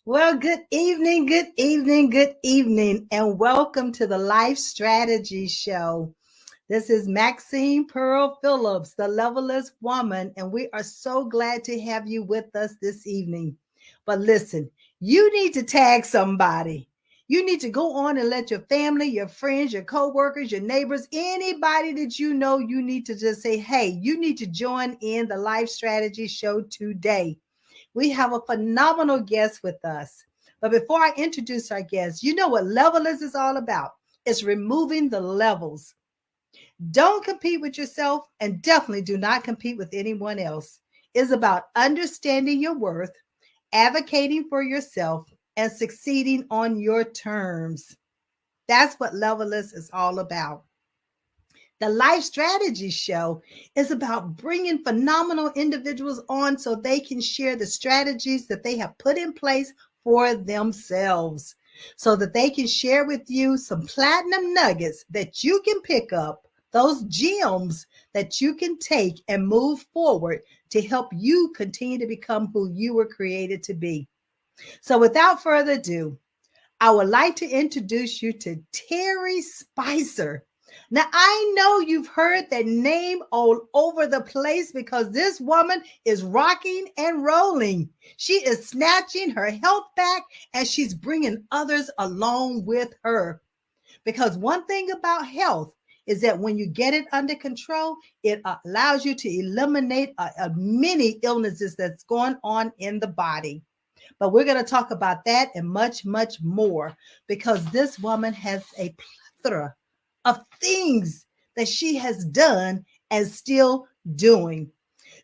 Well, good evening, and welcome to the Life Strategy Show. This is Maxine Pearl Phillips, the Levelist Woman, and we are so glad to have you with us this evening. But listen, you need to tag somebody. You need to go on and let your family, your friends, your coworkers, your neighbors, anybody that you know, you need to just say, hey, you need to join in the Life Strategy Show today. We have a phenomenal guest with us. But before I introduce our guest, you know what Levelist is all about. It's removing the levels. Don't compete with yourself and definitely do not compete with anyone else. It's about understanding your worth, advocating for yourself, and succeeding on your terms. That's what Levelist is all about. The Life Strategy Show is about bringing phenomenal individuals on so they can share the strategies that they have put in place for themselves, so that they can share with you some platinum nuggets that you can pick up, those gems that you can take and move forward to help you continue to become who you were created to be. So, without further ado, I would like to introduce you to Terry Spicer. Now, I know you've heard that name all over the place because this woman is rocking and rolling. She is snatching her health back and she's bringing others along with her. Because one thing about health is that when you get it under control, it allows you to eliminate many illnesses that's going on in the body. But we're going to talk about that and much, much more because this woman has a plethora of things that she has done and still doing.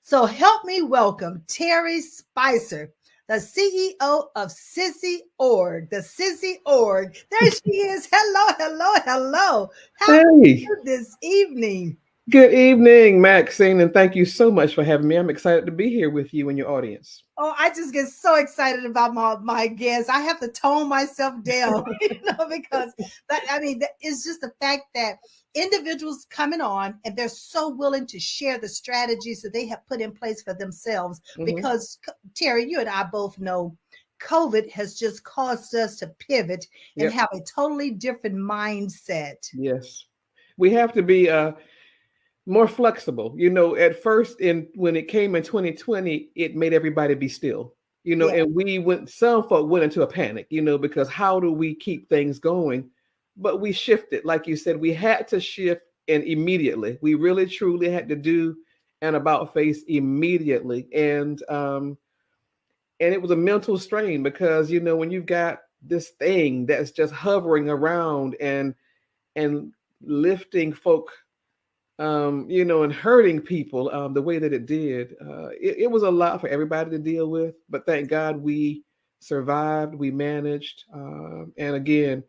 So help me welcome Terry Spicer, the CEO of Sissy Org, the Sissy Org. There she is. Hello, hello, hello. How are Hey, you this evening? good evening, Maxine, and thank you so much for having me. I'm excited to be here with you and your audience. Oh, I just get so excited about my guests. I have to tone myself down, because it's just the fact that individuals coming on and they're so willing to share the strategies that they have put in place for themselves. Hmm. Because Terry, you and I both know COVID has just caused us to pivot and Yep. have a totally different mindset. Yes. We have to be more flexible. At first, in when it came in 2020, it made everybody be still. Yeah. And some folk went into a panic. Because how do we keep things going? But we shifted, like you said, we had to shift, and immediately, we really truly had to do an about face immediately, and it was a mental strain because when you've got this thing that's just hovering around and lifting folk, and hurting people the way that it did, it was a lot for everybody to deal with, but thank God we survived, we managed, and again,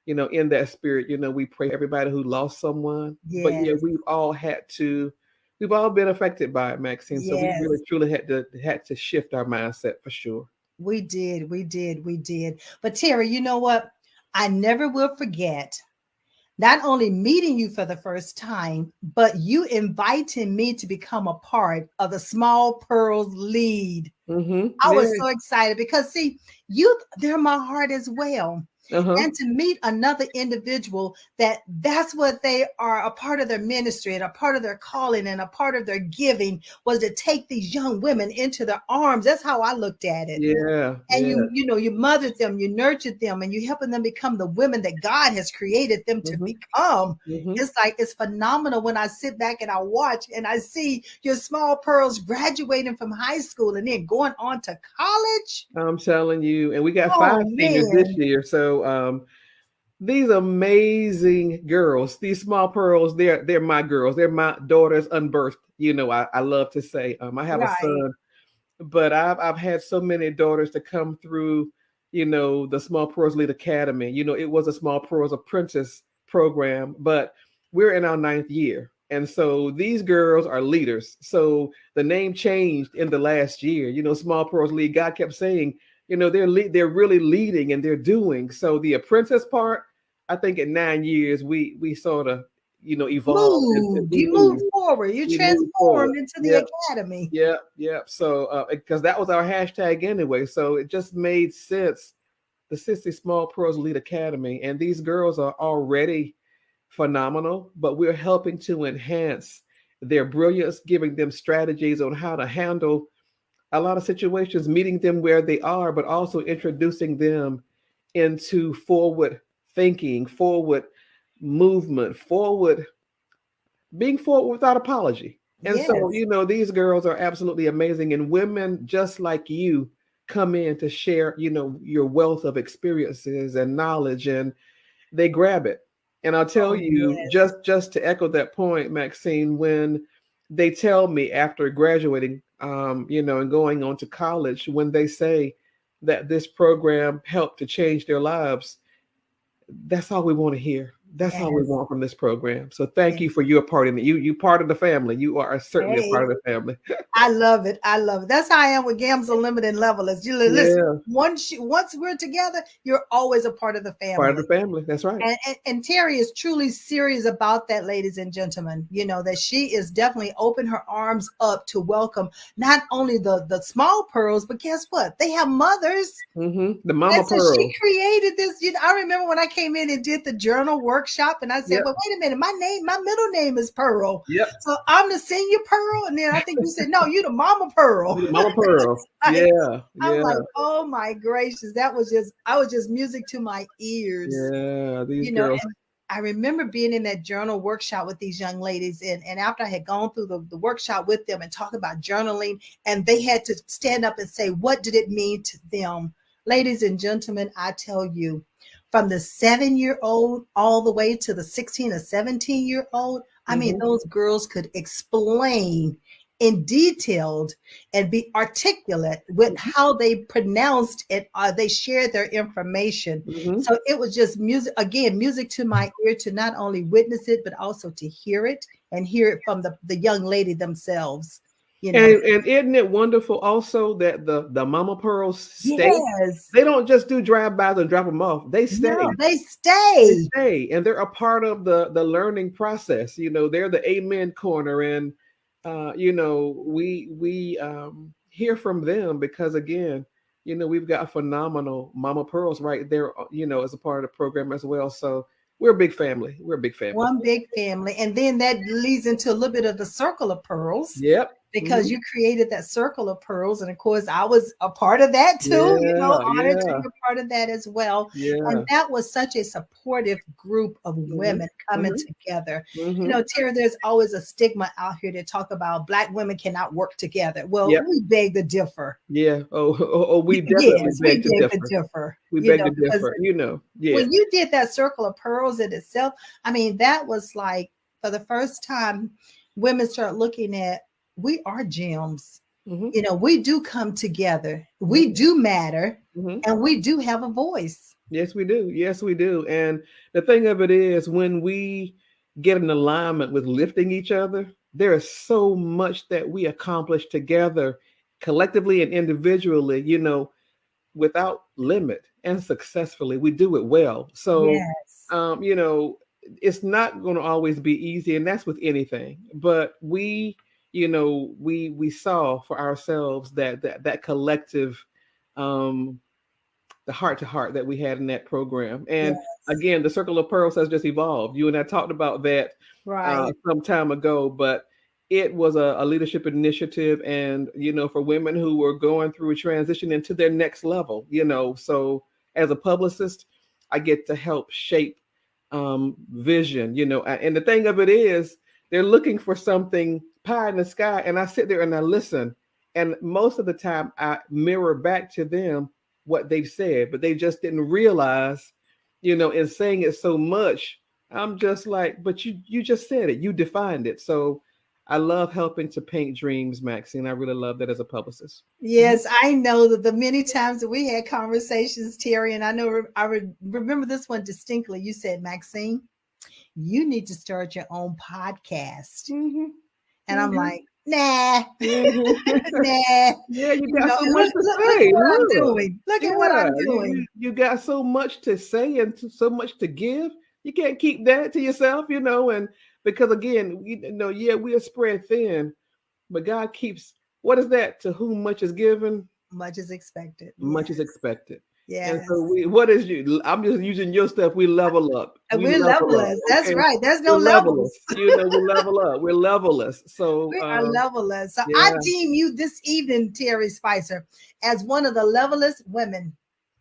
in that spirit, we pray for everybody who lost someone. But yeah, Yes. we've all been affected by it, Maxine. So we really Yes. truly had to shift our mindset for sure. We did. But Terry, you know what? I never will forget not only meeting you for the first time, but you inviting me to become a part of the Small Pearls lead. Mm-hmm. I was Yeah. so excited because see, you they're my heart as well. Uh-huh. And to meet another individual that's what they are, a part of their ministry and a part of their calling and a part of their giving was to take these young women into their arms. That's how I looked at it. Yeah. And Yeah. you mothered them, you nurtured them, and you helping them become the women that God has created them to Mm-hmm. become. Mm-hmm. It's like it's phenomenal when I sit back and I watch and I see your small pearls graduating from high school and then going on to college. I'm telling you, and we got Oh 5 seniors this man. year. So these amazing girls, these small pearls, they're my girls. They're my daughters unbirthed. I love to say. I have a Right. son, but I've had so many daughters to come through, the Small Pearls Lead Academy. It was a Small Pearls Apprentice program, but we're in our ninth year. And so these girls are leaders. So the name changed in the last year. Small Pearls Lead. God kept saying, they're really leading and they're doing. So the apprentice part, I think in 9 years we sort of evolved and Moved. we You moved moved. forward. You We moved forward. transformed into the Yeah, academy. yeah, yeah. So because that was our hashtag anyway, so it just made sense. The 60 Small Pearls Elite Academy, and these girls are already phenomenal, but we're helping to enhance their brilliance, giving them strategies on how to handle a lot of situations, meeting them where they are, but also introducing them into forward thinking, forward movement, forward being forward without apology. And so, Yes. these girls are absolutely amazing. And women just like you come in to share, your wealth of experiences and knowledge, and they grab it. And I'll tell Oh, you, yes. just to echo that point, Maxine, when they tell me after graduating, and going on to college, when they say that this program helped to change their lives, that's all we want to hear. That's all we Yes. want from this program. So thank Yes. you for your part in it. You part of the family. You are certainly a part Hey. of the family. I love it. I love it. That's how I am with Gams Unlimited Levelers. You listen. Yeah, Once we're together, you're always a part of the part of family. the family. That's right. And Terry is truly serious about that, ladies and gentlemen. That she is definitely open her arms up to welcome not only the small pearls, but guess what? They have mothers. The And Mama so she Pearl. created this. I remember when I came in and did the journal workshop, and I said, Yep. "Well, wait a minute, my middle name is Pearl, Yep. so I'm the senior Pearl." And then I think you said, "No, you the Mama Pearl." You the Mama Pearl. Like, Yeah. I'm Yeah. like, "Oh my gracious, I was just music to my ears." Yeah. These you know girls. and I remember being in that journal workshop with these young ladies, and after I had gone through the workshop with them and talk about journaling, and they had to stand up and say what did it mean to them. Ladies and gentlemen, I tell you, from the 7-year-old all the way to the 16 or 17-year-old, I mean, hmm those girls could explain in detailed and be articulate with how they pronounced it. They shared their information. hmm So it was just music, again, music to my ear, to not only witness it, but also to hear it and hear it from the young lady themselves, you know. And isn't it wonderful also that the Mama Pearls stay? Yes. They don't just do drive-bys and drop them off. They No, stay. they They stay. stay, and they're a part of the learning process. They're the amen corner, and we hear from them because again, we've got phenomenal Mama Pearls right there, as a part of the program as well. So we're a big family. We're a big family. One big family. And then that leads into a little bit of the circle of pearls, Yep. because hmm you created that circle of pearls. And of course, I was a part of that too, Yeah. honored to Yeah. be a part of that as well. And Yeah. that was such a supportive group of hmm women coming hmm together. hmm Terry, there's always a stigma out here that talk about Black women cannot work together. Well, Yep. we beg to differ. Yeah. Oh, we definitely Yes, we beg to beg to differ. differ, We beg to because differ. Yeah. when you did that circle of pearls in itself, I mean, that was like for the first time, women start looking at, we are gems. hmm We do come together. We hmm do matter, hmm and we do have a voice. Yes, we do. Yes, we do. And the thing of it is, when we get in alignment with lifting each other, there is so much that we accomplish together, collectively and individually, without limit and successfully. We do it well. So, Yes. um, you know, it's not going to always be easy, and that's with anything. But we saw for ourselves that collective um the heart to heart that we had in that program. And Yes. again, the Circle of Pearls has just evolved. You and I talked about that Right. some time ago, but it was a leadership initiative, and for women who were going through a transition into their next level. So as a publicist, I get to help shape vision. And the thing of it is, they're looking for something pie in the sky, and I sit there and I listen, and most of the time I mirror back to them what they've said, but they just didn't realize, in saying it so much, I'm just like, but you just said it, you defined it. So I love helping to paint dreams, Maxine. I really love that as a publicist. Yes, I know that the many times that we had conversations, Terry, and I know remember this one distinctly. You said, Maxine, you need to start your own podcast. hmm And I'm hmm like, nah, hmm nah. Yeah, you got so And much look, to look at say. what I'm Look, doing. Look at what yeah, I'm doing. you got so much to say and so much to give. You can't keep that to yourself, and because again, yeah, we are spread thin, but God keeps, what is that? To whom much is given, Much is expected. much is Yes. expected. And so Yes. what is you? I'm just using your stuff. We level up. And We we're level up. levelers. That's Okay. right. There's no We're levels. levelers. We level up. We're levelers. So, We are levelers. So I yeah, deem you this evening, Terry Spicer, as one of the levelest women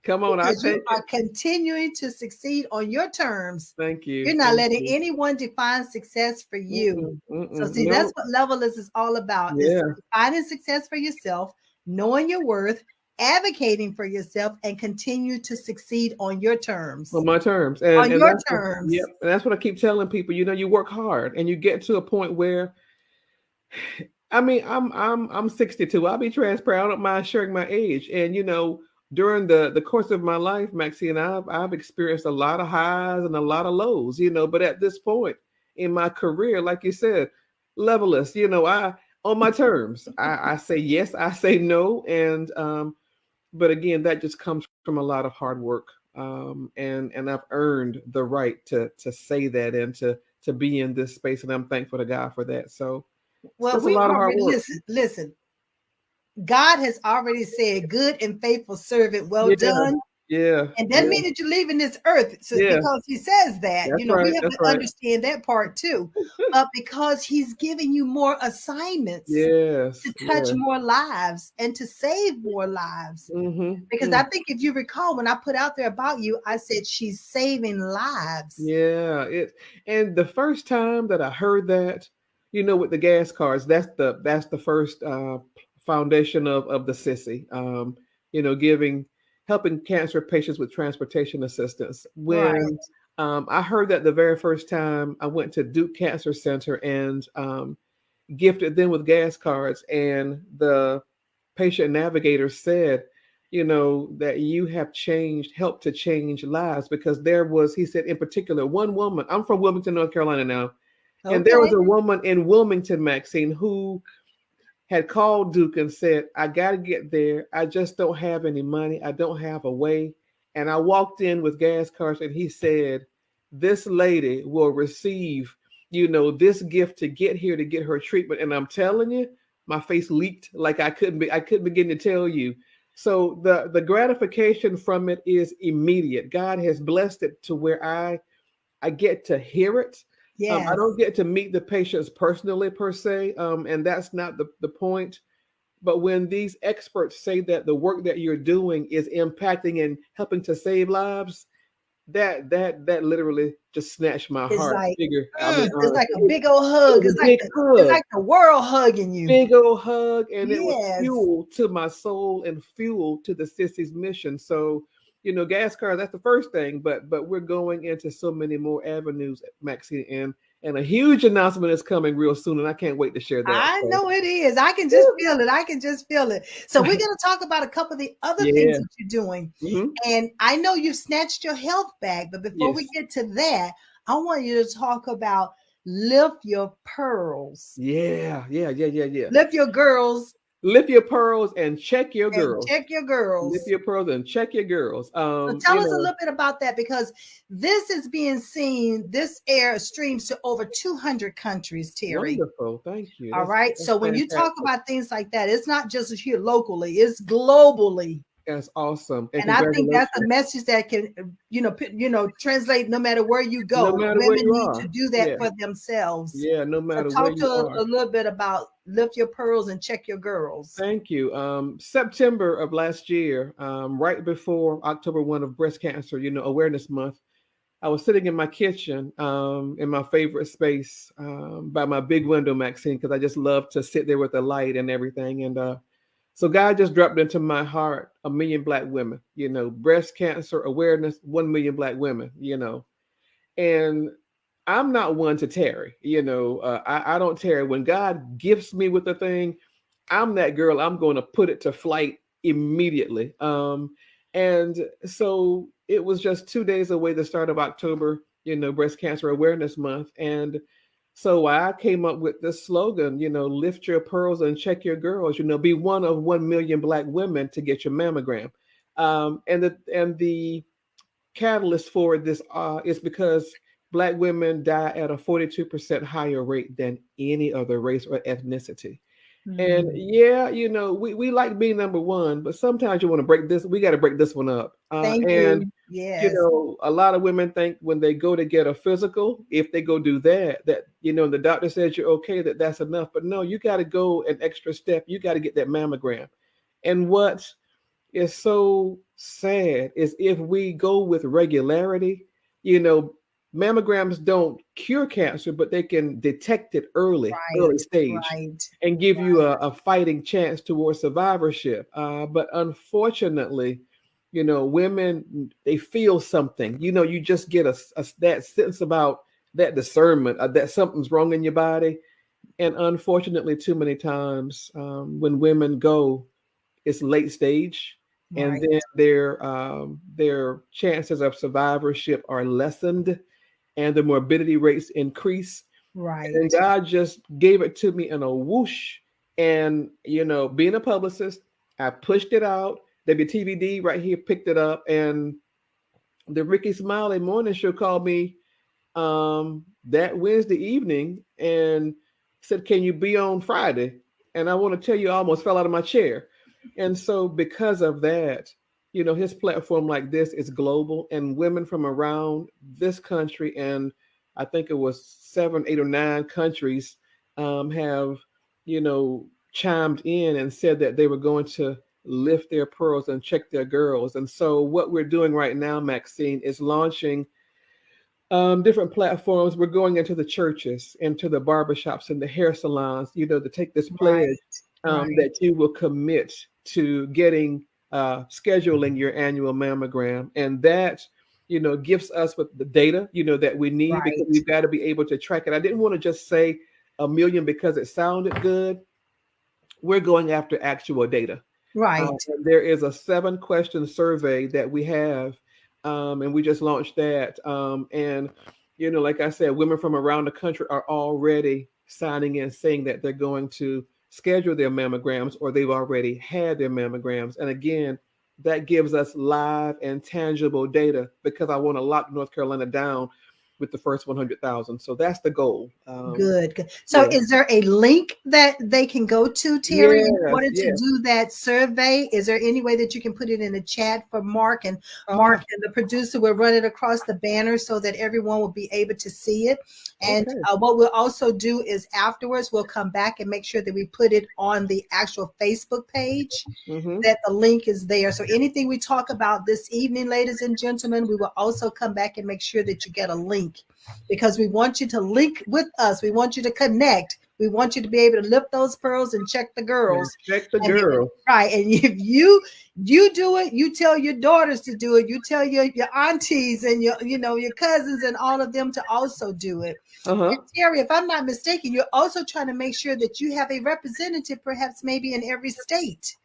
come on. I because you take it. are continuing to succeed on your terms. Thank You're you. not Thank letting you. anyone define success for you. Mm-mm, So mm-mm. see, that's No. what levelers is all about is Yeah. defining success for yourself, knowing your worth, advocating for yourself, and continue to succeed on your terms. On my terms. On And your that's what, yep. terms. And that's what I keep telling people. You work hard and you get to a point where, I mean, I'm 62. I'll be transparent. I don't mind sharing my age. And during the course of my life, Maxine, I've experienced a lot of highs and a lot of lows. But at this point in my career, like you said, levelist. I on my terms. I say yes, I say no, and but again, that just comes from a lot of hard work. And I've earned the right to say that and to be in this space, and I'm thankful to God for that. So it's Well, just a we lot of hard already work. listen. God has already said, "Good and faithful servant, well Yeah, done." yeah, And that yeah, mean that you're leaving this earth yeah. because he says that. That's We right. have That's to right. understand that part too. But because he's giving you more assignments to Yes, touch yeah. more lives and to save more lives. Because I Mm-hmm. think if you recall, when I put out there about you, I said she's saving lives. Yeah, and the first time that I heard that, with the gas cards, that's the first foundation of the sissy. Giving helping cancer patients with transportation assistance. Right. When I heard that the very first time, I went to Duke Cancer Center and gifted them with gas cards, and the patient navigator said, that you have helped to change lives, because he said, in particular, one woman. I'm from Wilmington, North Carolina now, and there was Okay. a woman in Wilmington, Maxine, who had called Duke and said, I got to get there. I just don't have any money. I don't have a way. And I walked in with gas cards, and he said, this lady will receive, this gift to get here to get her treatment. And I'm telling you, my face leaked like I couldn't begin to tell you. So the gratification from it is immediate. God has blessed it to where I get to hear it. I Yes. don't get to meet the patients personally per se, and that's not the point. But when these experts say that the work that you're doing is impacting and helping to save lives, that literally just snatched my It's heart. like Figure, I mean, it's like a it, big old it hug. was It's a like big it's hug, like the world hugging you. big old hug, and it was Yes. fuel to my soul and fuel to the sissy's mission. So, gas cars, that's the first thing, but we're going into so many more avenues, Maxine, and a huge announcement is coming real soon, and I can't wait to share that. I So, know it is. I can just feel it. I can just feel it. So we're going to talk about a couple of the other things yeah. that you're doing. Hmm. And I know you've snatched your health back, but before we Yes. get to that, I want you to talk about lift your pearls. Yeah. Yeah. Yeah. Yeah. Yeah. Lift your girls Lift your pearls and check your and girls. check your Lift girls. your pearls and check your girls. So tell us a little bit about that because this is being seen, this air streams to over 200 countries, Terry. Wonderful. Thank you. All That's right. that's So when you talk fantastic. about things like that, it's not just here locally, it's globally. That's awesome. And And I think that's a congratulations. message that can, translate no matter where you No go. matter where Women you need are. to do that Yeah. for themselves. Yeah. No So matter where talk to you us are. a little bit about lift your pearls and check your girls. Thank you. September of last year, right before October 1 of Breast Cancer, Awareness Month, I was sitting in my kitchen, in my favorite space, by my big window, Maxine, because I just love to sit there with the light and everything. And so God just dropped into my heart 1 million Black women, breast cancer awareness, 1 million Black women, and I'm not one to tarry, I don't tarry. When God gifts me with a thing, I'm that girl. I'm going to put it to flight immediately. And so it was just 2 days away, the start of October, Breast Cancer Awareness Month. And so I came up with this slogan, lift your pearls and check your girls, be one of 1 million Black women to get your mammogram. And the catalyst for this is because Black women die at a 42% higher rate than any other race or ethnicity. And Mm. yeah, we like being number one, but sometimes you want to break this. We got to break this one up. Thank And you. Yes. a lot of women think when they go to get a physical, if they go do that, the doctor says you're okay, that's enough. But no, you got to go an extra step. You got to get that mammogram. And what is so sad is if we go with regularity, you know, mammograms don't cure cancer, but they can detect it early Right. stage, Right. and give you Right. a fighting chance towards survivorship. But unfortunately, women, they feel something. You just get that sense about that discernment that something's wrong in your body. And unfortunately, too many times when women go, it's late stage, and Right. then their chances of survivorship are lessened, and the morbidity rates increase. And Right. God just gave it to me in a whoosh. And being a publicist, I pushed it out. WTVD right here picked it up, and the Ricky Smiley morning show called me that Wednesday evening and said, "Can you be on Friday?" And I want to tell you, I almost fell out of my chair. And so, because of that, his platform like this is global, and women from around this country, and I think it was 7, 8, or 9 countries, have, chimed in and said that they were going to lift their pearls and check their girls. And so, what we're doing right now, Maxine, is launching different platforms. We're going into the churches, into the barbershops, and the hair salons, to take this pledge Right. Right. that you will commit to getting, scheduling your annual mammogram. And that, gives us with the data, that we need, because Right. we've got to be able to track it. I didn't want to just say a million because it sounded good. We're going after actual data. Right. And there is a 7-question survey that we have, and we just launched that. And like I said, women from around the country are already signing in, saying that they're going to schedule their mammograms, or they've already had their mammograms. And again, that gives us live and tangible data, because I want to lock North Carolina down with the first 100,000. So that's the goal. Good. Good. So, Yeah. is there a link that they can go to, Terry, in Yes. order to Yes. do that survey? Is there any way that you can put it in the chat for Mark, and Uh-huh. the producer will run it across the banner so that everyone will be able to see it? And Okay. what we'll also do is afterwards, we'll come back and make sure that we put it on the actual Facebook page, Mm-hmm. that the link is there. So anything we talk about this evening, ladies and gentlemen, we will also come back and make sure that you get a link, because we want you to link with us. We want you to connect. We want you to be able to lift those pearls and check the And girls. check the And girl. right. And if you do it, you tell your daughters to do it. You tell your aunties and your cousins and all of them to also do it. Uh-huh. And Terry, if I'm not mistaken, you're also trying to make sure that you have a representative, perhaps maybe in every state.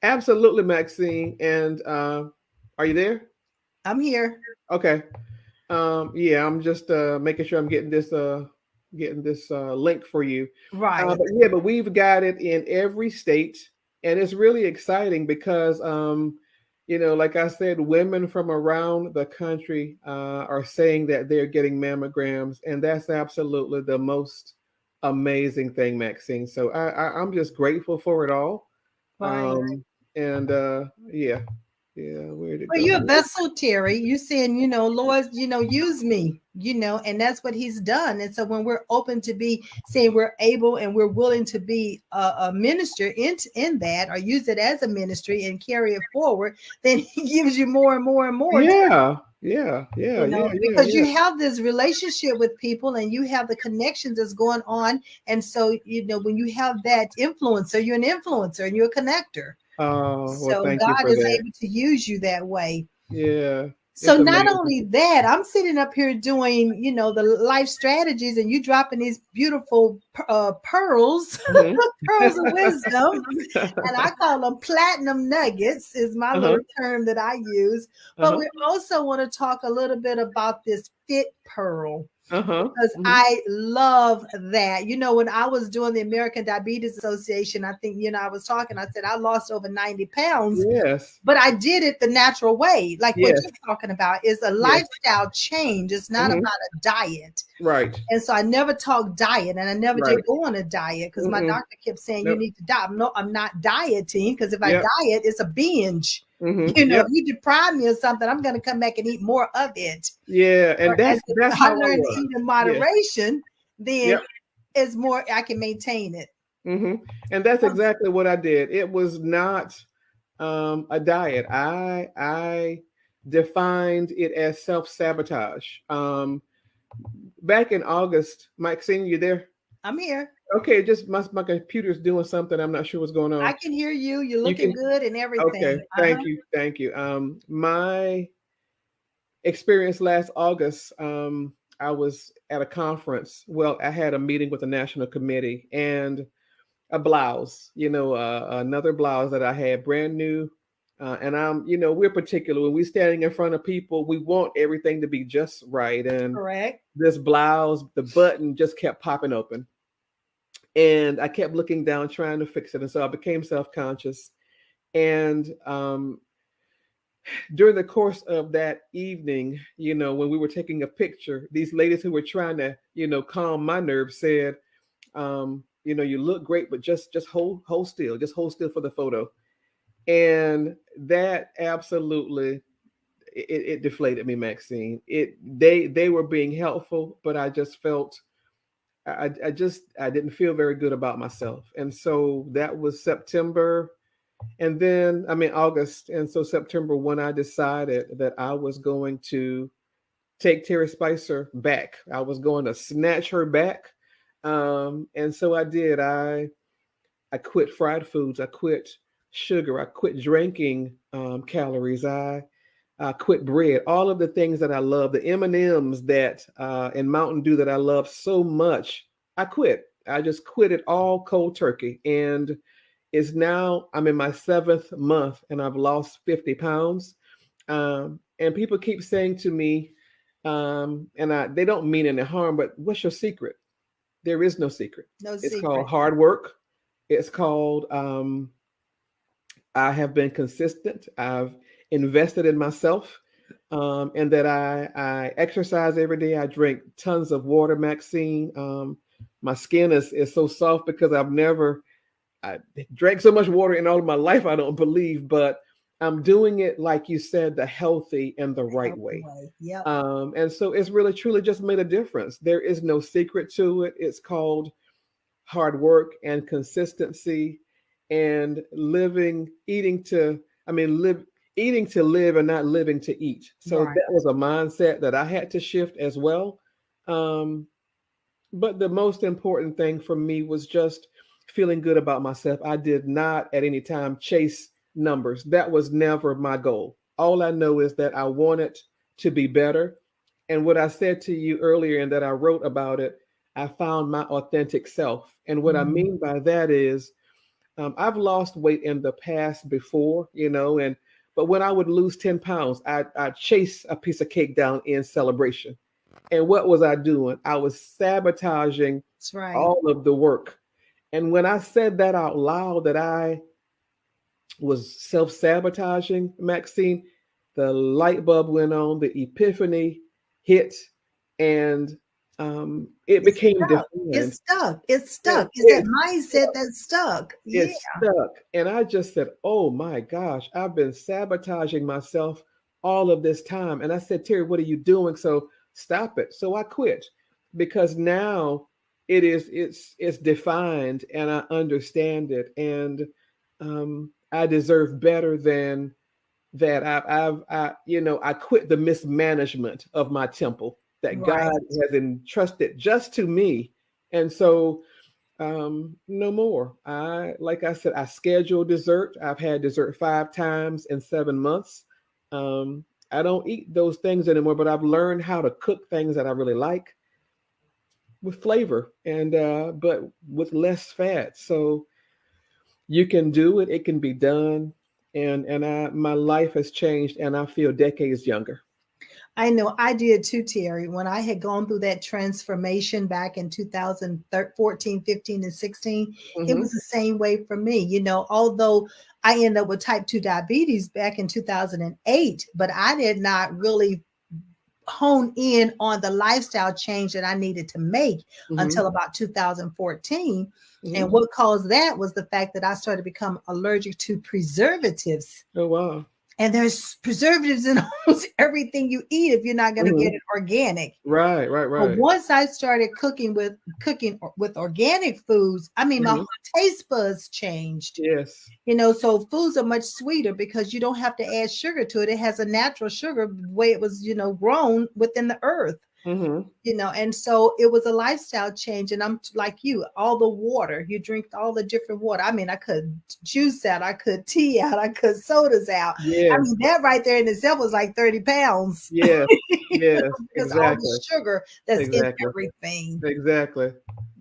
Absolutely, Maxine. And are you there? I'm here. Okay. Yeah, I'm just making sure I'm getting this link for you. Right. But we've got it in every state, and it's really exciting because like I said, women from around the country are saying that they're getting mammograms, and that's absolutely the most amazing thing, Maxine. So I'm just grateful for it all. Right. And yeah, where'd it Well, go? you're a vessel, Terry. You saying, Lord, use me, and that's what he's done. And so when we're open to be saying we're able and we're willing to be a minister in that, or use it as a ministry and carry it forward, then he gives you more and more and more, Yeah, yeah, yeah, yeah, yeah, because yeah. you have this relationship with people and you have the connections that's going on. And so, when you have that influencer, you're an influencer and you're a connector. Oh, well, So thank you God for is that. able to use you that way. Yeah, So it's not amazing. only that, I'm sitting up here doing, the life strategies, and you dropping these beautiful pearls, Mhm. pearls of wisdom, and I call them platinum nuggets is my Uh-huh, little term that I use. But uh-huh. we also want to talk a little bit about this fit pearl. Uh-huh. because Hmm. I love that. You know, when I was doing the American Diabetes Association, I think, you know, I was talking, I said I lost over 90 pounds, Yes. but I did it the natural way. Like what Yes. you're talking about is a Yes. lifestyle change. It's not Hmm. about a diet. Right. And so I never talked diet, and I never Right. did go on a diet because my Mm-mm. doctor kept saying you Nope. need to diet. I'm not dieting because if I Yep. diet, it's a binge. Hmm. You know, if Yep. you deprive me of something, I'm going to come back and eat more of it. Yeah. And Whereas if that's I how I learn to was. eat in Yes. moderation, then Yep. it's more, I can maintain it. Hmm. And that's exactly what I did. It was not a diet. I defined it as self sabotage. Back in August, Maxine, you there? I'm here. Okay, just my computer's doing something. I'm not sure what's going I on. can hear you. You're You looking can. good and Okay, everything. Uh huh. thank you, thank you. My experience last August, I was at a conference. Well, I had a meeting with the national committee and a blouse, another blouse that I had brand new. And we're particular when we're standing in front of people, we want everything to be just right. And Correct. this blouse, the button just kept popping open. And I kept looking down, trying to fix it. And so I became self conscious. And during the course of that evening, when we were taking a picture, these ladies who were trying to, calm my nerves said, you look great, but just hold still, just hold still for the photo. And that absolutely it deflated me, Maxine. They were being helpful, but I just felt I didn't feel very good about myself. And so that was September, and then I mean August, and so September when I decided that I was going to take Terry Spicer back. I was going to snatch her back. And so I did. I quit fried foods. I quit sugar. I quit drinking calories. I quit bread. All of the things that I love, the M&Ms that and Mountain Dew that I love so much, I quit. I just quit it all cold turkey. And it's now I'm in my seventh month and I've lost 50 pounds. And people keep saying to me, they don't mean any harm, but what's your secret? There is no secret. No It's called secret. hard work. It's called I have been consistent. I've invested in myself, and that I exercise every day. I drink tons of water, Maxine. My skin is so soft because I drank so much water in all of my life. I don't believe, but I'm doing it like you said, the healthy and the right Healthy way. way. Yep. And so it's really truly just made a difference. There is no secret to it. It's called hard work and consistency and eating to live and not living to eat. So Right. that was a mindset that I had to shift as well. Um, but the most important thing for me was just feeling good about myself. I did not at any time chase numbers. That was never my goal. All I know is that I wanted to be better. And what I said to you earlier and that I wrote about it, I found my authentic self. And what I Mhm. mean by that is I've lost weight in the past before, and but when I would lose 10 pounds, I'd chase a piece of cake down in celebration. And what was I doing? I was sabotaging That's right. all of the work. And when I said that out loud, that I was self sabotaging, Maxine, the light bulb went on, the epiphany hit, and it It's became stuck. It's defined. stuck. It's It, stuck. It's that it, mindset that's stuck. Yeah. it stuck. And I just said, oh my gosh, I've been sabotaging myself all of this time. And I said, Terry, what are you doing? So stop it. So I quit because now it's defined and I understand it. And I deserve better than that. I quit the mismanagement of my temple that God Right. has entrusted just to me. And so no more. Like I said, I schedule dessert. I've had dessert 5 times in 7 months. I don't eat those things anymore, but I've learned how to cook things that I really like with flavor and but with less fat. So you can do it, it can be done. And my life has changed and I feel decades younger. I know I did too, Terry. When I had gone through that transformation back in 2014, 15, and 16, it Hmm. was the same way for me. Although I ended up with type 2 diabetes back in 2008, but I did not really hone in on the lifestyle change that I needed to make Hmm. until about 2014. Hmm. And what caused that was the fact that I started to become allergic to preservatives. Oh wow. And there's preservatives in almost everything you eat if you're not going to Hmm. get it organic. Right, right, But right. once I started cooking with organic foods, I mean, my Hmm. whole taste buds changed. Yes. So foods are much sweeter because you don't have to add sugar to it. It has a natural sugar the way it was, grown within the earth. Hmm. And so it was a lifestyle change. And I'm like you, all the water, you drink all the different water. I mean, I could juice out, I could tea out, I could sodas out. I Yes. mean, that right there in itself was like 30 pounds Yes. Yes. because all the Exactly. sugar that's in Exactly. everything. Exactly.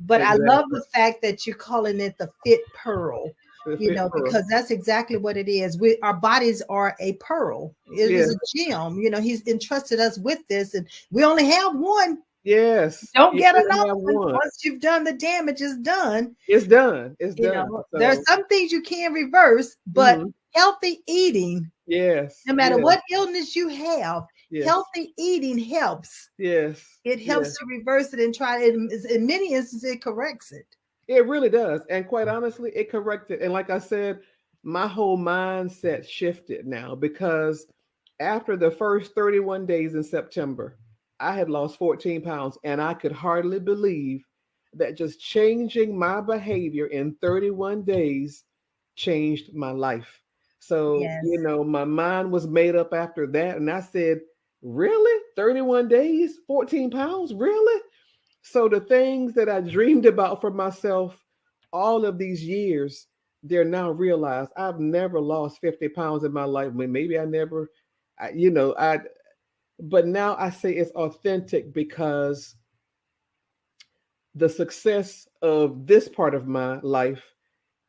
But I love Exactly. the fact that you're calling it the fit pearl, The fit pearl. because that's exactly what it is. Our bodies are a pearl. It is Yes. a gem. He's entrusted us with this, and we only have one. Yes. Don't You get only another have one. one. Once you've done the damage, it's done. It's done. It's done. There are So, some things you can reverse, but mhm. healthy eating, Yes. no matter Yes. what illness you have, Yes. healthy eating helps. Yes. It Yes. helps to reverse it and try it. In many instances, it corrects it. It really does. And quite honestly, it corrected. And like I said, my whole mindset shifted now because after the first 31 days in September, I had lost 14 pounds and I could hardly believe that just changing my behavior in 31 days changed my life. So, Yes. my mind was made up after that. And I said, really? 31 days, 14 pounds? Really? So the things that I dreamed about for myself all of these years, they're now realized. I've never lost 50 pounds in my life. Maybe I never, but now I say it's authentic because the success of this part of my life,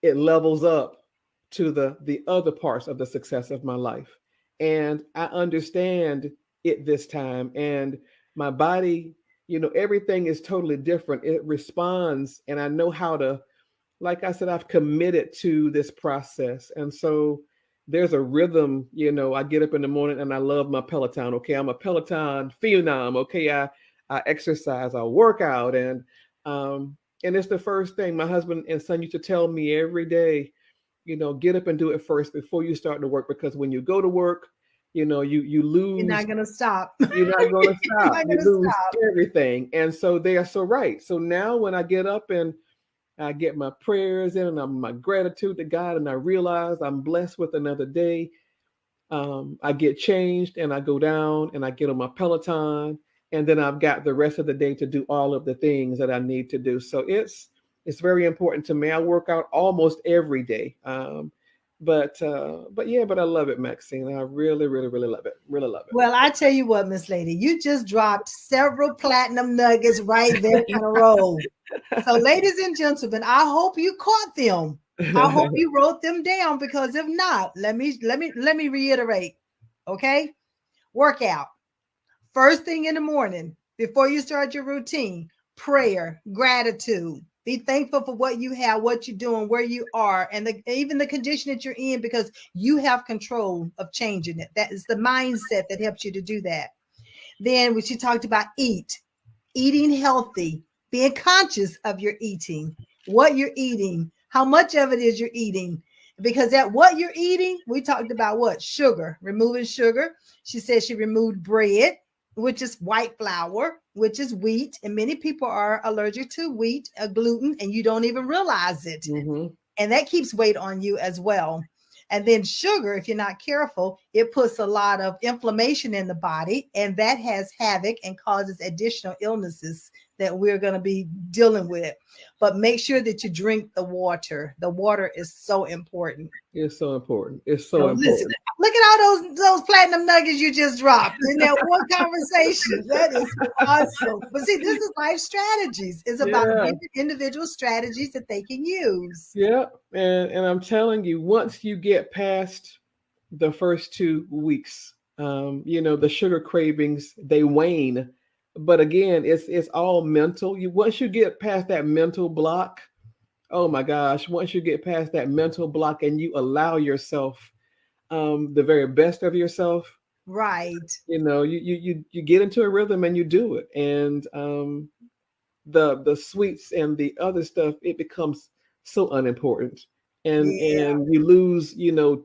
it levels up to the other parts of the success of my life. And I understand it this time. And my body, everything is totally different. It responds, and I know how to, like I said, I've committed to this process. And so there's a rhythm. I get up in the morning and I love my Peloton. Okay. I'm a Peloton phenom. Okay. I exercise, I work out, um, and it's the first thing my husband and son used to tell me every day, get up and do it first before you start to work, because when you go to work, you You're lose. not gonna stop. You're not going to You're stop. not You gonna lose stop. everything. And so they are so right. So now when I get up and I get my prayers in and my gratitude to God, and I realize I'm blessed with another day, I get changed and I go down and I get on my Peloton, and then I've got the rest of the day to do all of the things that I need to do. So it's very important to me. I work out almost every day. But I love it, Maxine. I really, really, really love it. Really love Well, I tell you what, Miss Lady, you just dropped several platinum nuggets right there in a row. So, ladies and gentlemen, I hope you caught them. I hope it. you wrote them down, because if not, let me reiterate. Okay? Workout. First thing in the morning, before you start your routine, prayer, gratitude. Be thankful for what you have, what you're doing, where you are, and even the condition that you're in, because you have control of changing it. That is the mindset that helps you to do that. Then, when she talked about eating healthy, being conscious of your eating, what you're eating, how much of it is you're eating. Because that what you're eating, we talked about what? Sugar, removing sugar. She said she removed bread, which is white flour, which is wheat. And many people are allergic to wheat, gluten, and you don't even realize it. Hmm. And that keeps weight on you as well. And then sugar, if you're not careful, it puts a lot of inflammation in the body, and that has havoc and causes additional illnesses that we're going to be dealing with. But make sure that you drink the water. The water is so important. It's so important. It's So so listen, important. look at all those platinum nuggets you just dropped in that one conversation. That is awesome. But see, this is life strategies. It's about Yeah. giving individual strategies that they can use. Yeah, and I'm telling you, once you get past the first 2 weeks The sugar cravings, they wane. But again, it's all mental. Once you get past that mental block, oh my gosh, once you get past that mental block and you allow yourself the very best of yourself, Right. you get into a rhythm and you do it. And the sweets and the other stuff, it becomes so unimportant. Yeah. And you lose,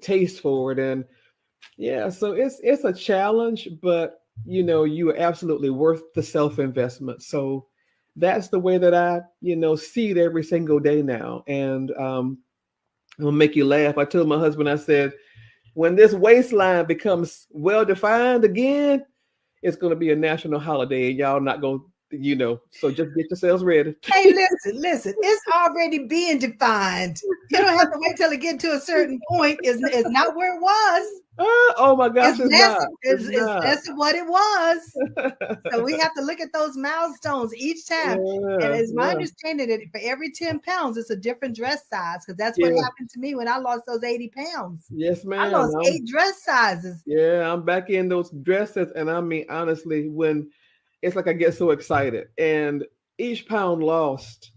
taste for it. And yeah, so it's a challenge, but you are absolutely worth the self-investment. So that's the way that I, see it every single day now. And I'm gonna make you laugh. I told my husband, I said, when this waistline becomes well defined again, it's gonna be a national holiday, and y'all not gonna, so just get yourselves ready. Hey, listen, it's already being defined. You don't have to wait till it get to a certain point. It's not where it was. Oh my gosh, It's it's less, not. It's it's not. less of what it was. So we have to look at those milestones each time. And Yeah, it's my yeah, understanding that for every 10 pounds, it's a different dress size, because that's what yeah. happened to me when I lost those 80 pounds. Yes, I ma'am. lost 8 dress sizes. Yeah, I'm back in those dresses, and I mean, honestly, when it's like I get so excited, and each pound lost,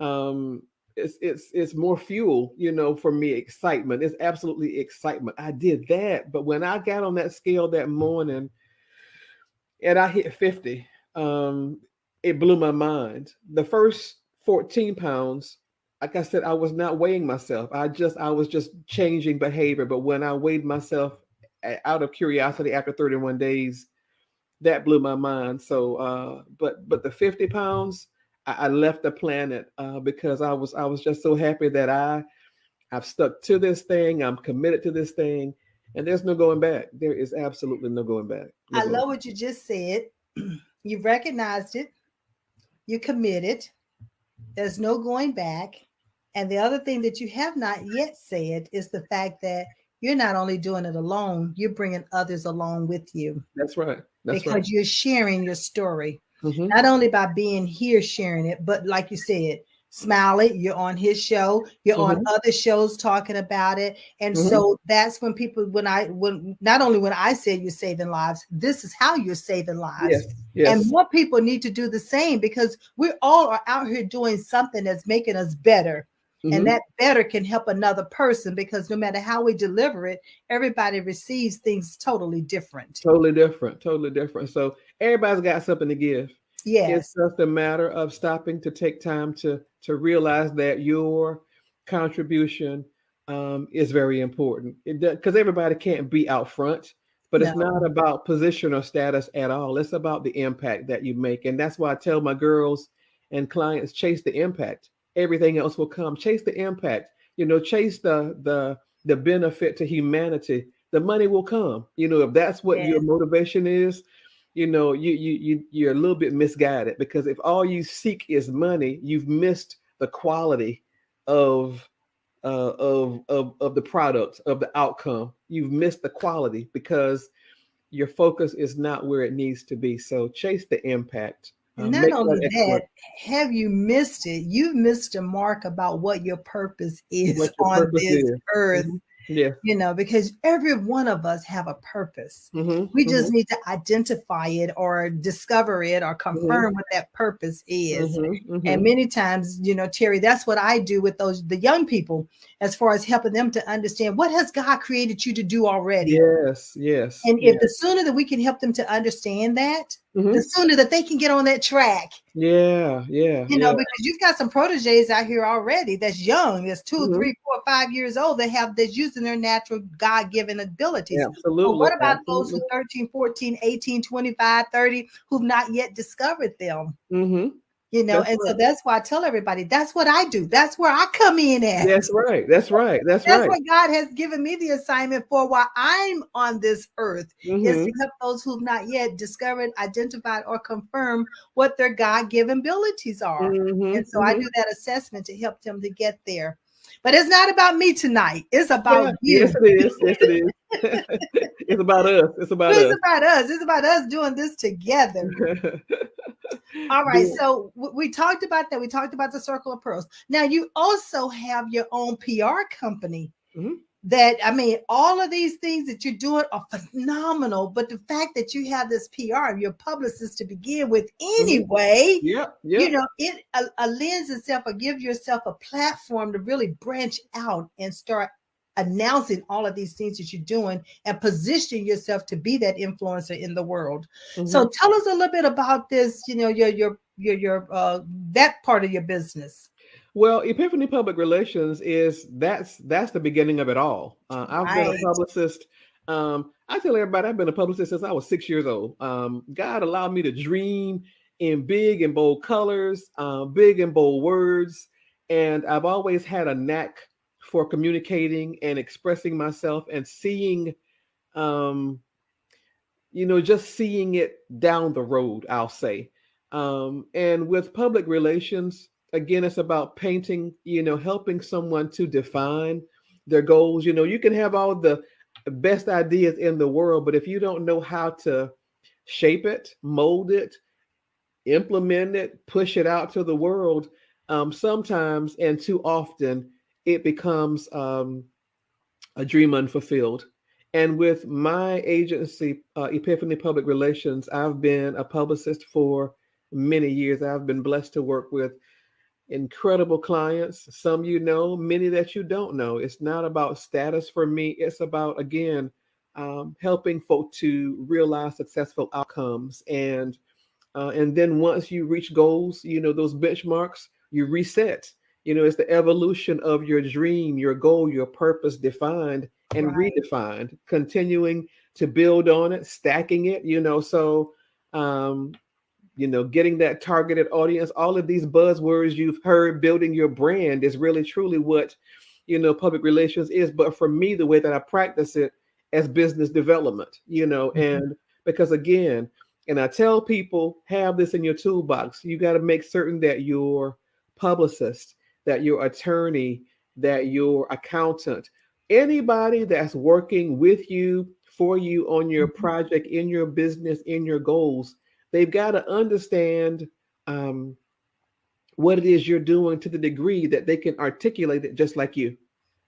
um, it's more fuel, for me. Excitement. It's absolutely excitement. I did that, but when I got on that scale that morning and I hit 50, it blew my mind. The first 14 pounds, like I said, I was not weighing myself. I was just changing behavior. But when I weighed myself out of curiosity after 31 days, that blew my mind. So, but the 50 pounds, I left the planet because I was just so happy that I've stuck to this thing. I'm committed to this thing, and there's no going back. There is absolutely no going back. No I going love back. what you just said. You recognized it, you committed, there's no going back. And the other thing that you have not yet said is the fact that you're not only doing it alone, you're bringing others along with you, That's right. That's right. because you're sharing your story, Hmm. not only by being here sharing it, but like you said, Smiley, you're on his show, you're on Hmm. other shows talking about it. And Hmm. so that's when people, when not only when I say you're saving lives, this is how you're saving lives. Yes. And Yes. more people need to do the same, because we all are out here doing something that's making us better. And Hmm. that better can help another person, because no matter how we deliver it, everybody receives things totally different. Totally different. Totally different. So everybody's got something to give. It's Yes. just a matter of stopping to take time to realize that your contribution is very important. Because everybody can't be out front, but it's No. not about position or status at all. It's about the impact that you make, and that's why I tell my girls and clients, chase the impact. Everything else will come. Chase the impact. Chase the benefit to humanity. The money will come. If that's what your Yes. motivation is, you're a little bit misguided, because if all you seek is money, you've missed the quality of of the product, of the outcome. You've missed the quality because your focus is not where it needs to be. So chase the impact. And not Make that only that, excellent. have you missed it? You've missed a mark about what your purpose is What your on purpose this is. earth. Hmm. Yes. Because every one of us have a purpose. Hmm. We Hmm. just need to identify it or discover it or Hmm. confirm what that purpose is. Hmm. And Hmm. many times, Terry, that's what I do with the young people, as far as helping them to understand, what has God created you to do already. Yes. Yes. And if Yes. the sooner that we can help them to understand that, the Hmm. sooner that they can get on that track. Yeah. Yeah. Yeah. Because you've got some proteges out here already that's young, that's two, Hmm. 3, 4, 5 years old, that's using their natural God-given abilities. But Absolutely. what about those Absolutely. who 13, 14, 18, 25, 30, who've not yet discovered them? Hmm. That's And so right. that's why I tell everybody, that's what I do. That's where I come in at. That's right. That's right. That's That's right. what God has given me the assignment for while I'm on this earth, is to Hmm. help those who've not yet discovered, identified, or confirmed what their God-given abilities are. Hmm. And so I Hmm. do that assessment to help them to get there. But it's not about me tonight. It's about Yeah. Yes, you. it is. Yes, it is. It's about us. It's about It's us. about us. It's about us doing this together. All right. Do So we talked about that. We talked about the Circle of Pearls. Now you also have your own PR company. it. Hmm. that, I mean, all of these things that you're doing are phenomenal. But the fact that you have this PR and your publicist to begin with Hmm. anyway, Yep, yep. it lends itself or give yourself a platform to really branch out and start announcing all of these things that you're doing and position yourself to be that influencer in the world. So Hmm. tell us a little bit about this, your that part of your business. Well, Epiphany Public Relations is that's the beginning of it all. I've been a Right. publicist. I tell everybody I've been a publicist since I was 6 years old. God allowed me to dream in big and bold colors, big and bold words, and I've always had a knack for communicating and expressing myself and seeing, um, just seeing it down the road, I'll say. And with public relations, again, it's about painting, helping someone to define their goals. You can have all the best ideas in the world, but if you don't know how to shape it, mold it, implement it, push it out to the world, sometimes and too often it becomes a dream unfulfilled. And with my agency, Epiphany Public Relations, I've been a publicist for many years. I've been blessed to work with incredible clients, some many that you don't know. It's not about status for me, it's about, again, helping folk to realize successful outcomes. And then once you reach goals, those benchmarks, you reset. It's the evolution of your dream, your goal, your purpose defined and Right. redefined, continuing to build on it, stacking it, so um, getting that targeted audience, all of these buzzwords you've heard, building your brand is really truly what, public relations is. But for me, the way that I practice it as business development, Mhm. and because again, and I tell people, have this in your toolbox. You got to make certain that your publicist, that your attorney, that your accountant, anybody that's working with you, for you on your Mhm. project, in your business, in your goals, they've got to understand um, what it is you're doing to the degree that they can articulate it just like you.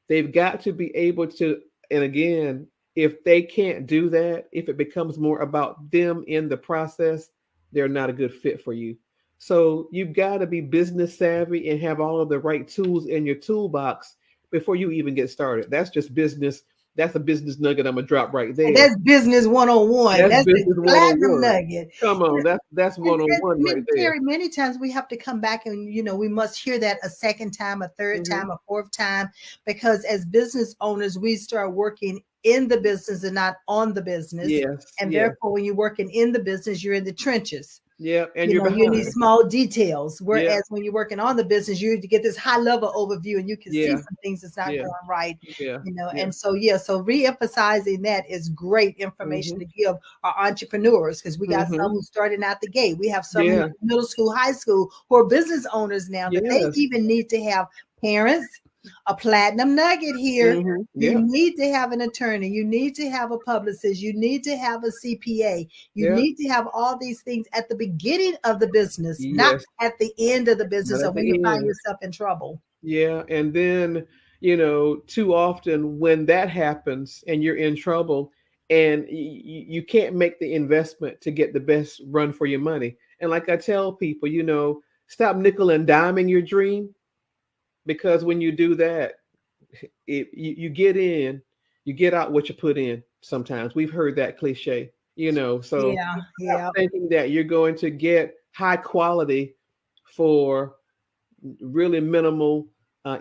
They've got to be able to, and again, if they can't do that, if it becomes more about them in the process, they're not a good fit for you. So you've got to be business savvy and have all of the right tools in your toolbox before you even get started. That's just business. That's a business nugget I'm gonna drop right And there. that's business 101. That's That's the business platinum 101. nugget. Come You on, know, that's and 101 right there. Terry, many times we have to come back and we must hear that a second time, a third Hmm. time, a fourth time, because as business owners, we start working in the business and not on the business. Yes, And yes, therefore, when you're working in the business, you're in the trenches. yeah, and you're You need behind. small details. Yeah, Whereas when you're working on the business, you get this high level overview and you can see yeah, some things that's not yeah, going right. yeah, yeah. And so so re-emphasizing that is great information Hmm. to give our entrepreneurs, because we got some Hmm. who starting out the gate. We have some who Yeah, middle school, high school, who are business owners now, that they yes. even need to have parents. A platinum nugget here. You Yeah, need to have an attorney. You need to have a publicist. You need to have a CPA. You yeah, need to have all these things at the beginning of the business, not yes. at the end of the But business or at when you the find end, yourself in trouble. yeah. And then, too often when that happens and you're in trouble and you can't make the investment to get the best run for your money. And like I tell people, stop nickel and diming your dream, because when you do that, you get in, you get out what you put in. Sometimes we've heard that cliche, so Yeah, stop yeah, thinking that you're going to get high quality for really minimal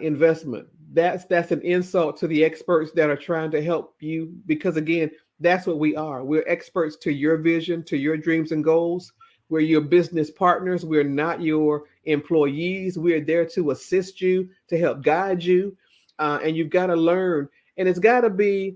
investment. That's an insult to the experts that are trying to help you, because again, that's what we are. We're experts to your vision, to your dreams and goals. We're your business partners. We're not your employees. We're there to assist you, to help guide you, and you've got to learn. And it's got to be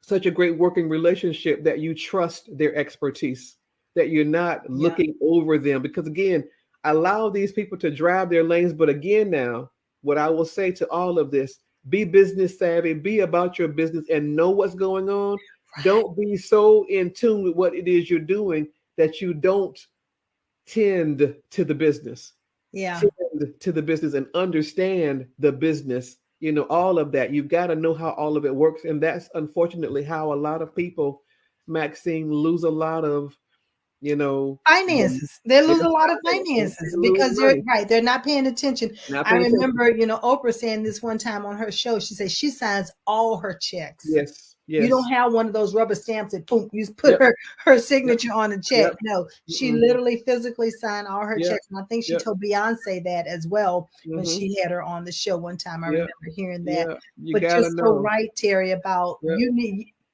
such a great working relationship that you trust their expertise, that you're not yeah. looking over them. Because again, allow these people to drive their lanes. But again, now, what I will say to all of this, be business savvy, be about your business and know what's going on. Don't be so in tune with what it is you're doing that you don't tend to the business, Yeah. tend to the business and understand the business, all of that. You've got to know how all of it works. And that's unfortunately how a lot of people, Maxine, lose a lot of, you know, the, Finances. They yeah, lose a lot of they finances lose because they're money. right. They're not paying attention. Not I paying attention. remember, Oprah saying this one time on her show. She said she signs all her checks. Yes, You don't yes. have one of those rubber stamps that boom, you put Yep, her yep, signature on a check. yep. No, she Mm-mm. literally physically signed all her Yep, checks. And I think she yep. told Beyonce that as well when Mm-hmm. she had her on the show one time. I Yep, remember hearing that. yeah. You But gotta just so know. right, Terry, about Yep.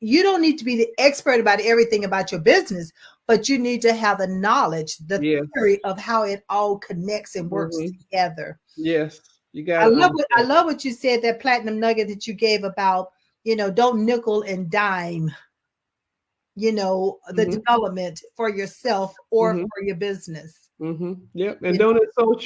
you don't need to be the expert about everything about your business, but you need to have the knowledge, the Yes. theory of how it all connects and works Mm-hmm. together. Yes. You I gotta love what I understand. love what you said, that platinum nugget that you gave about, don't nickel and dime, the Mm-hmm. development for yourself or Mm-hmm. for your business. Yep. And You don't insult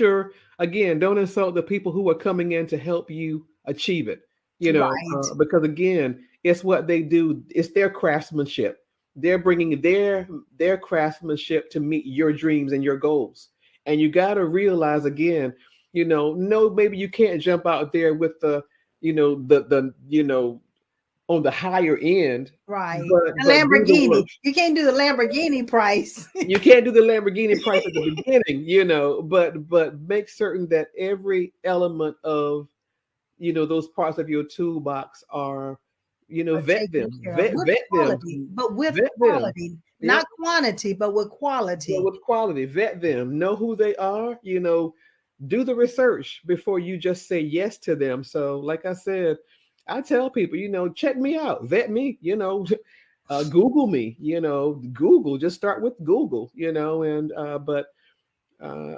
don't insult the people who are coming in to help you achieve it. Right. Because again, it's what they do. It's their craftsmanship. They're bringing their craftsmanship to meet your dreams and your goals. And you got to realize again, no, maybe you can't jump out there with the on the higher end, Right. The but do the Lamborghini. work. You can't do the Lamborghini price. You can't do the Lamborghini price at the beginning, but make certain that every element of those parts of your toolbox are, Are vet taken them, care of with vet them, quality, but with vet them. quality, Yep. not quantity, but with But quality. with quality, vet them, know who they are, do the research before you just say yes to them. So, like I said, I tell people, check me out, vet me, Google me, Google, just start with Google, and but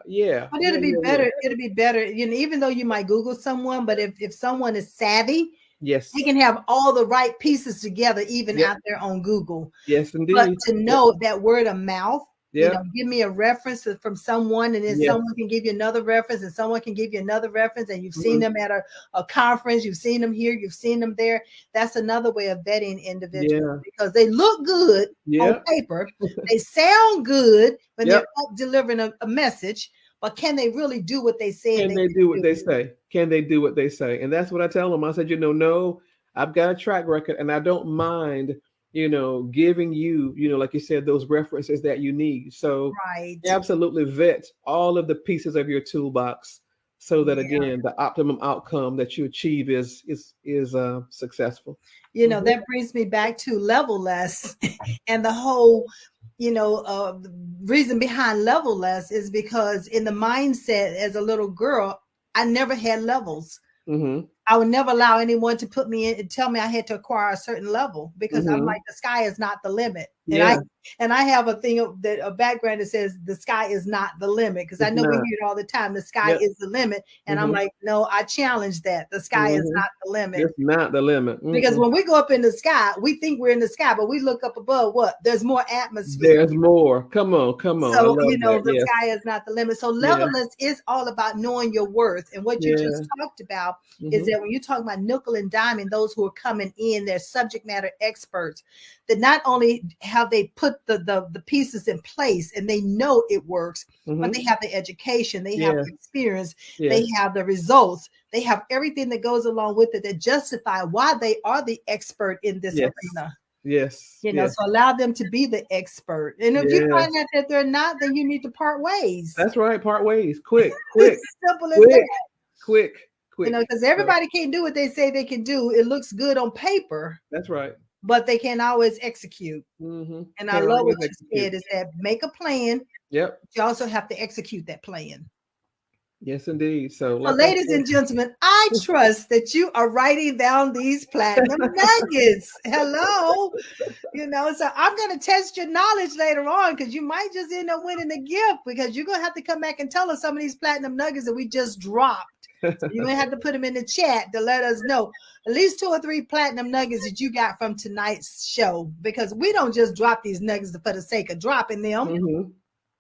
yeah, But yeah, it'll be yeah, yeah. better. It'll be better, even though you might Google someone, but if someone is savvy, they Yes. can have all the right pieces together, even Yep. out there on Google. Yes, But indeed. to Yep. know that word of mouth, Yep. give me a reference from someone, and then Yes. someone can give you another reference, and someone can give you another reference, and you've seen Mhm. them at a conference, you've seen them here, you've seen them there. That's another way of vetting individuals Yeah. because they look good on Yep. paper, they sound good when they're Yep. up delivering a message, but can they really do what they said Can they they can do what they do? say? Can they do what they say? And that's what I tell them. I said, no, I've got a track record, and I don't mind, giving you, like you said, those references that you need. So Right. absolutely vet all of the pieces of your toolbox so that Yeah. again the optimum outcome that you achieve is successful. Hmm. That brings me back to level less and the whole, the reason behind level less is because in the mindset as a little girl, I never had levels. Hmm. I would never allow anyone to put me in and tell me I had to acquire a certain level because I'm Hmm. like, the sky is not the limit. Yeah, And I have a thing that a background that says the sky is not the limit because I it's know we not. hear it all the time. The sky Yep. is the limit, and I'm Hmm. like, no, I challenge that. The sky is Hmm. not the limit. It's not the limit. Because Mm-mm. when we go up in the sky, we think we're in the sky, but we look up above, what? There's more atmosphere. There's more. Come on, come on. I So, love that. the Yes. sky is not the limit. So, Yeah. levelness is all about knowing your worth. And what you just Yeah. talked about is Hmm. that when you talk about nickel and diamond, those who are coming in, they're subject matter experts. That not only have they put the pieces in place and they know it works, but they Hmm. have the education, they have Yeah. the experience, they Yes. have the results, they have everything that goes along with it that justify why they are the expert in this Yes. arena. Yes. Yes. So allow them to be the expert. And if you find Yes. out that they're not, then you need to part ways. That's right. Part ways. Quick. Quick. It's simple as that. Quick. Quick. Quick. Because So everybody can't do what they say they can do. It looks good on paper, that's right. but they can't always execute. Hmm. And I Can't love always what you execute. said is that make a plan, Yep. but you also have to execute that plan. Yes, indeed. So, So, like I ladies said, and gentlemen, I trust that you are writing down these platinum nuggets. Hello. So I'm going to test your knowledge later on because you might just end up winning the gift because you're going to have to come back and tell us some of these platinum nuggets that we just dropped. So you're going to have to put them in the chat to let us know at least 2 or 3 platinum nuggets that you got from tonight's show because we don't just drop these nuggets for the sake of dropping them. hmm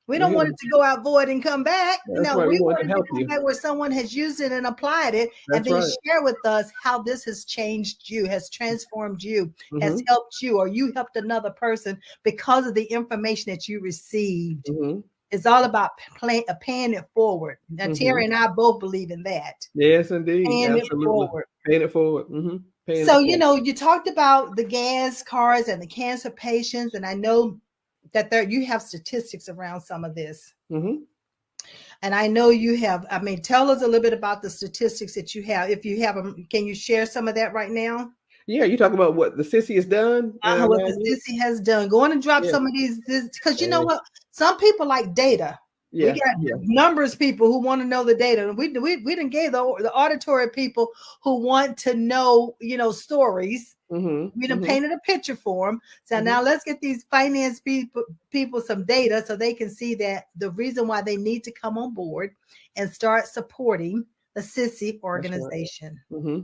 We don't want yeah, it to go out void and come back. that's No, right. We we want want to it to help come you. back where someone has used it and applied it and That's then right. share with us how this has changed you, has transformed you, has Hmm. helped you, or you helped another person because of the information that you received. Hmm. It's all about paying it forward. Now, Hmm. Terry and I both believe in that. Yes, indeed. Paying it Absolutely. forward. Paying it forward. Paying So, it forward. you talked about the gas cards and the cancer patients, and I know that you have statistics around some of this. hmm And I know you have, I mean, tell us a little bit about the statistics that you have. If you have them, can you share some of that right now? Yeah, you talk about what the sissy has done in our What the 9 years. sissy has done. Go on and drop Yeah, some of these, because you know and what? Some people like data. We yeah, got yeah. numbers people who want to know the data. We didn't gave the auditory people who want to know, stories. We done Hmm painted a picture for them. So hmm now let's get these finance people some data so they can see that the reason why they need to come on board and start supporting the Sissy That's right. organization. hmm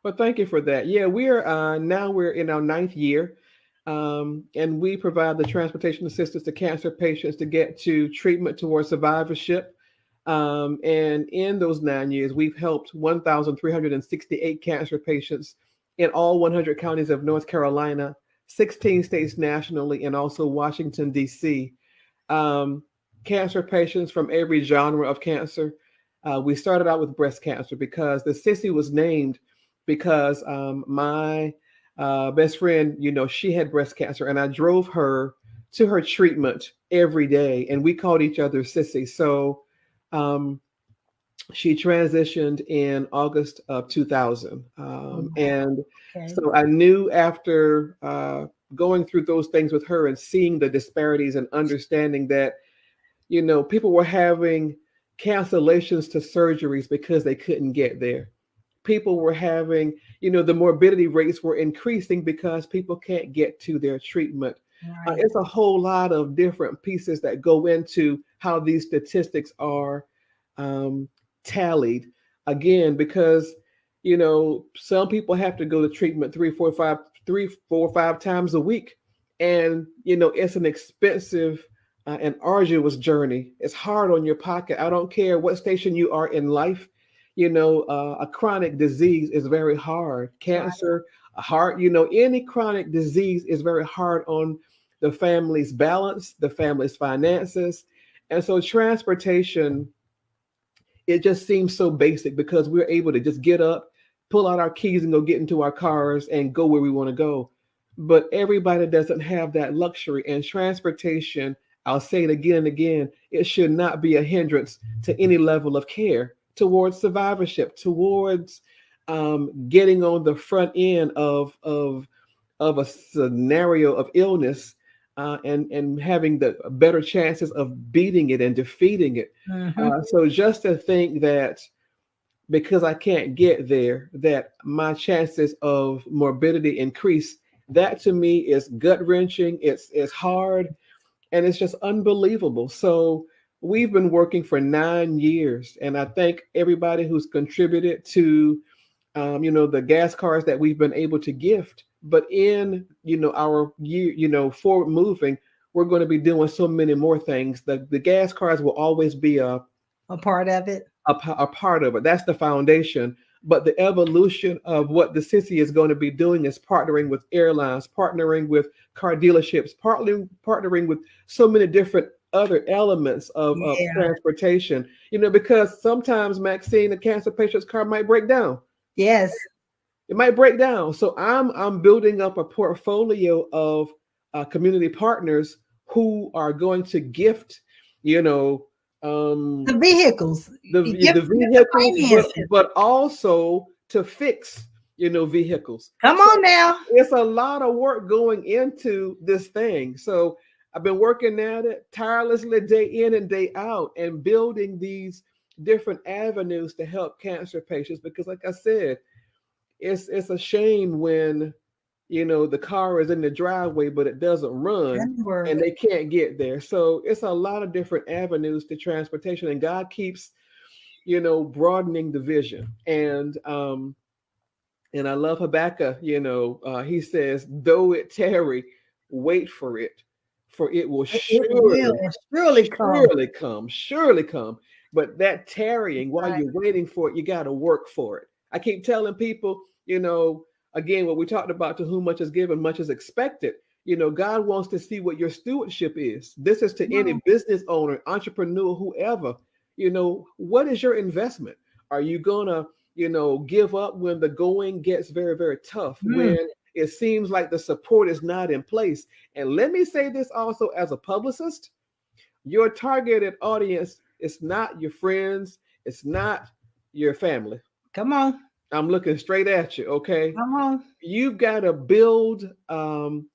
Well, thank you for that. Yeah, we're now we're in our ninth year, and we provide the transportation assistance to cancer patients to get to treatment towards survivorship. And in those 9 years, we've helped 1,368 cancer patients in all 100 counties of North Carolina, 16 states nationally, and also Washington, D.C. Um, Cancer patients from every genre of cancer. We started out with breast cancer because the sissy was named because my best friend, she had breast cancer, and I drove her to her treatment every day, and we called each other sissy. So um, she transitioned in August of 2000. Oh, And okay. so I knew after going through those things with her and seeing the disparities and understanding that, people were having cancellations to surgeries because they couldn't get there. People were having, the morbidity rates were increasing because people can't get to their treatment. Right. It's a whole lot of different pieces that go into how these statistics are um, tallied. Again, because some people have to go to treatment 3, 4, 5 times a week, and it's an expensive an arduous journey. It's hard on your pocket. I don't care what station you are in life. A chronic disease is very hard. Right. Cancer, a heart, any chronic disease is very hard on the family's balance, the family's finances. And so transportation, it just seems so basic because we're able to just get up, pull out our keys, and go get into our cars and go where we want to go. But everybody doesn't have that luxury. And transportation, I'll say it again and again, it should not be a hindrance to any level of care towards survivorship, towards getting on the front end of a scenario of illness, and having the better chances of beating it and defeating it. Mm-hmm. So just to think that because I can't get there, that my chances of morbidity increase, that to me is gut wrenching. It's hard, and it's just unbelievable. So we've been working for 9 years, and I thank everybody who's contributed to the gas cars that we've been able to gift. But in our year, forward moving, we're going to be doing so many more things. The gas cars will always be A part of it. a part of it. That's the foundation. But the evolution of what the city is going to be doing is partnering with airlines, partnering with car dealerships, partnering with so many different other elements of Yeah. transportation. Because sometimes, Maxine, a cancer patient's car might break down. Yes. It might break down. So I'm building up a portfolio of community partners who are going to gift, you know, The um, vehicles. You give the them the vehicles, finances. but also to fix, vehicles. Come So on now. it's a lot of work going into this thing. So I've been working at it tirelessly day in and day out and building these different avenues to help cancer patients because, like I said, it's a shame when the car is in the driveway but it doesn't run That and work. they can't get there. So it's a lot of different avenues to transportation, and God keeps broadening the vision. And I love Habakkuk. He says, though it tarry, wait for it will It will surely come. surely come. But that tarrying, while Right. you're waiting for it, you got to work for it. I keep telling people, again, what we talked about, to whom much is given, much is expected. God wants to see what your stewardship is. This is to any business owner, entrepreneur, whoever. What is your investment? Are you gonna give up when the going gets very, very tough, Mm, when it seems like the support is not in place. And let me say this also as a publicist, your targeted audience is not your friends, it's not your family. come on. I'm looking straight at you, okay? Come on. You've got to build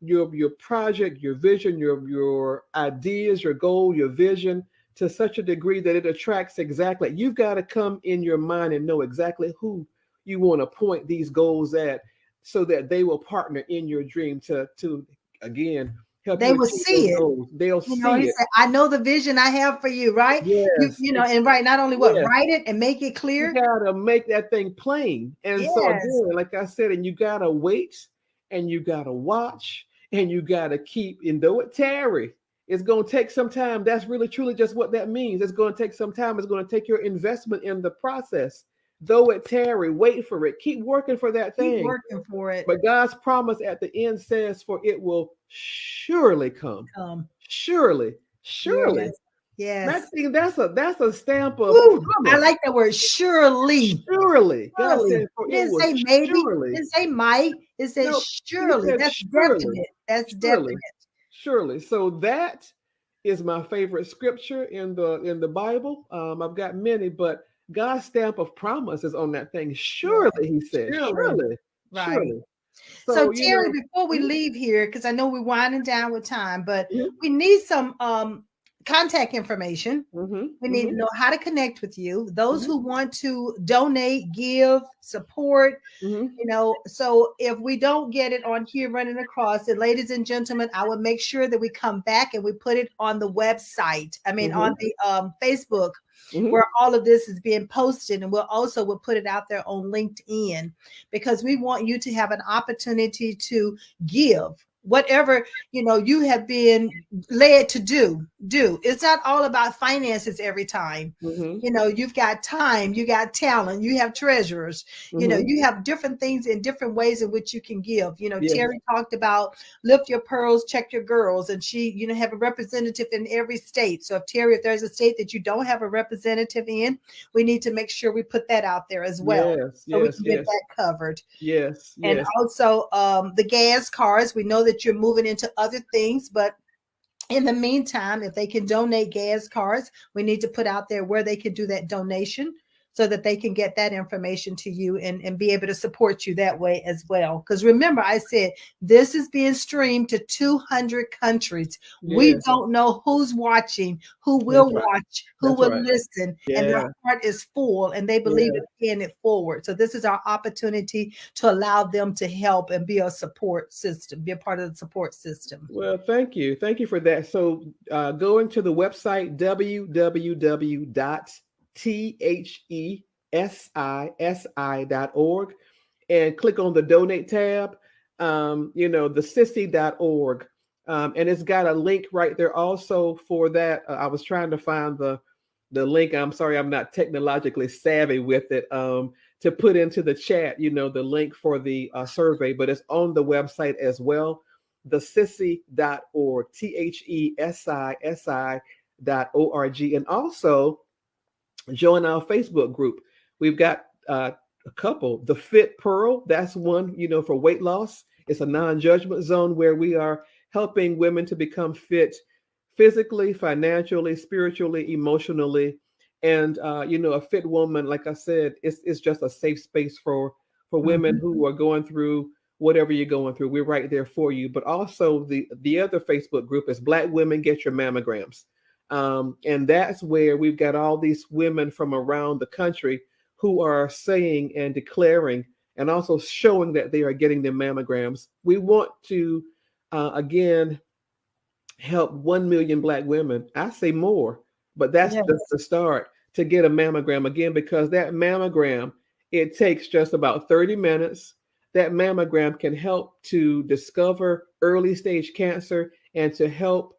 your project, your vision, your ideas, your goal, your vision to such a degree that it attracts exactly. You've got to come in your mind and know exactly who you want to point these goals at, so that they will partner in your dream to again help They you will achieve those see it. goals. They'll He see it. said, I know the vision I have for you, right? Yes, And right, not only what, yes. write it and make it You clear. gotta make that thing plain. And so Yes, again, like I said, and you gotta wait, and you gotta watch, and you gotta keep, and though it tarry, it's gonna take some time. That's really truly just what that means. It's gonna take some time. It's gonna take your investment in the process. Though it tarry, wait for it. Keep working for that keep thing. working for it. But God's promise at the end says, for it will surely come. Um, Surely, surely. yes, yes. Maxine, that's a stamp of Woo, I promise. like that word, surely. Surely. God Surely. said, for It it didn't will say maybe, it surely. didn't say might, it said No, he surely. said That's surely. definite. That's definite. Surely. Surely. So that is my favorite scripture in the Bible. I've got many, but God's stamp of promise is on that thing. Yeah, Surely, he said. surely. Surely. Right. Surely. So So, Terry, before we leave here, because I know we're winding down with time, but mhm, we need some contact information. mhm, We need to mhm, know how to connect with you. Those mhm, who want to donate, give, support, mhm, so if we don't get it on here running across it, ladies and gentlemen, I will make sure that we come back and we put it on the website. I mean, on mhm, the Facebook, mhm. where all of this is being posted, and we'll put it out there on LinkedIn, because we want you to have an opportunity to give whatever you have been led to do. It's not all about finances every time. Mhm. You've got time, you got talent, you have treasurers, Mhm. you have different things in different ways in which you can give. Yes. Terry talked about lift your pearls, check your girls, and she have a representative in every state. So if there's a state that you don't have a representative in, we need to make sure we put that out there as well, Yes. so we Yes. can get Yes. that covered. Yes. And Yes. also the gas cards, we know that you're moving into other things, but in the meantime, if they can donate gas cards, we need to put out there where they can do that donation, so that they can get that information to you, and be able to support you that way as well. Because remember, I said this is being streamed to 200 countries. We Yes. don't know who's watching, who That's will right. watch, who That's will right. listen, and their Yeah. heart is full and they believe Yeah. in paying it forward. So this is our opportunity to allow them to help and be a support system, be a part of the support system. Well, thank you. Thank you for that. So, going to the website www.thesisi.org and click on the donate tab, the sissy.org. And it's got a link right there also for that. I was trying to find the link. I'm sorry, I'm not technologically savvy with it. To put into the chat, the link for the survey, but it's on the website as well, thesissy.org, THESISI.org. And also join our Facebook group. We've got a couple. The Fit Pearl, that's one, for weight loss. It's a non-judgment zone where we are helping women to become fit physically, financially, spiritually, emotionally. And a fit woman, like I said, it's just a safe space for women Mhm. who are going through whatever you're going through. We're right there for you. But also the other Facebook group is Black Women Get Your Mammograms. And that's where we've got all these women from around the country who are saying and declaring and also showing that they are getting their mammograms. We want to, again, help 1 million Black women. I say more, but that's just Yes, the start, to get a mammogram again, because that mammogram, it takes just about 30 minutes. That mammogram can help to discover early stage cancer and to help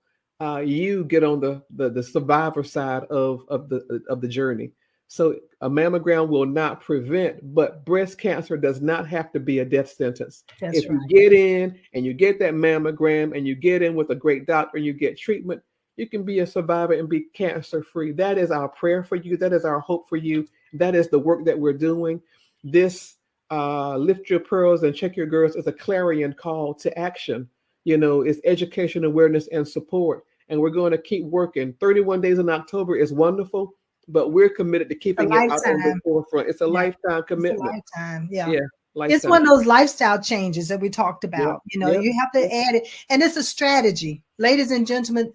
you get on the survivor side of the journey. So a mammogram will not prevent, but breast cancer does not have to be a death sentence. that's If you right. get in and you get that mammogram and you get in with a great doctor and you get treatment, you can be a survivor and be cancer free. That is our prayer for you. That is our hope for you. That is the work that we're doing. this Lift Your Pearls and Check Your Girls is a clarion call to action. It's education, awareness, and support. And we're going to keep working. 31 days in October is wonderful, but we're committed to A keeping it out on the lifetime. forefront. It's a Yeah. lifetime It's a commitment. lifetime. Yeah. Yeah, It's lifetime. one of those lifestyle changes that we talked Yep, about. yep, You have to add it. And it's a strategy. Ladies and gentlemen,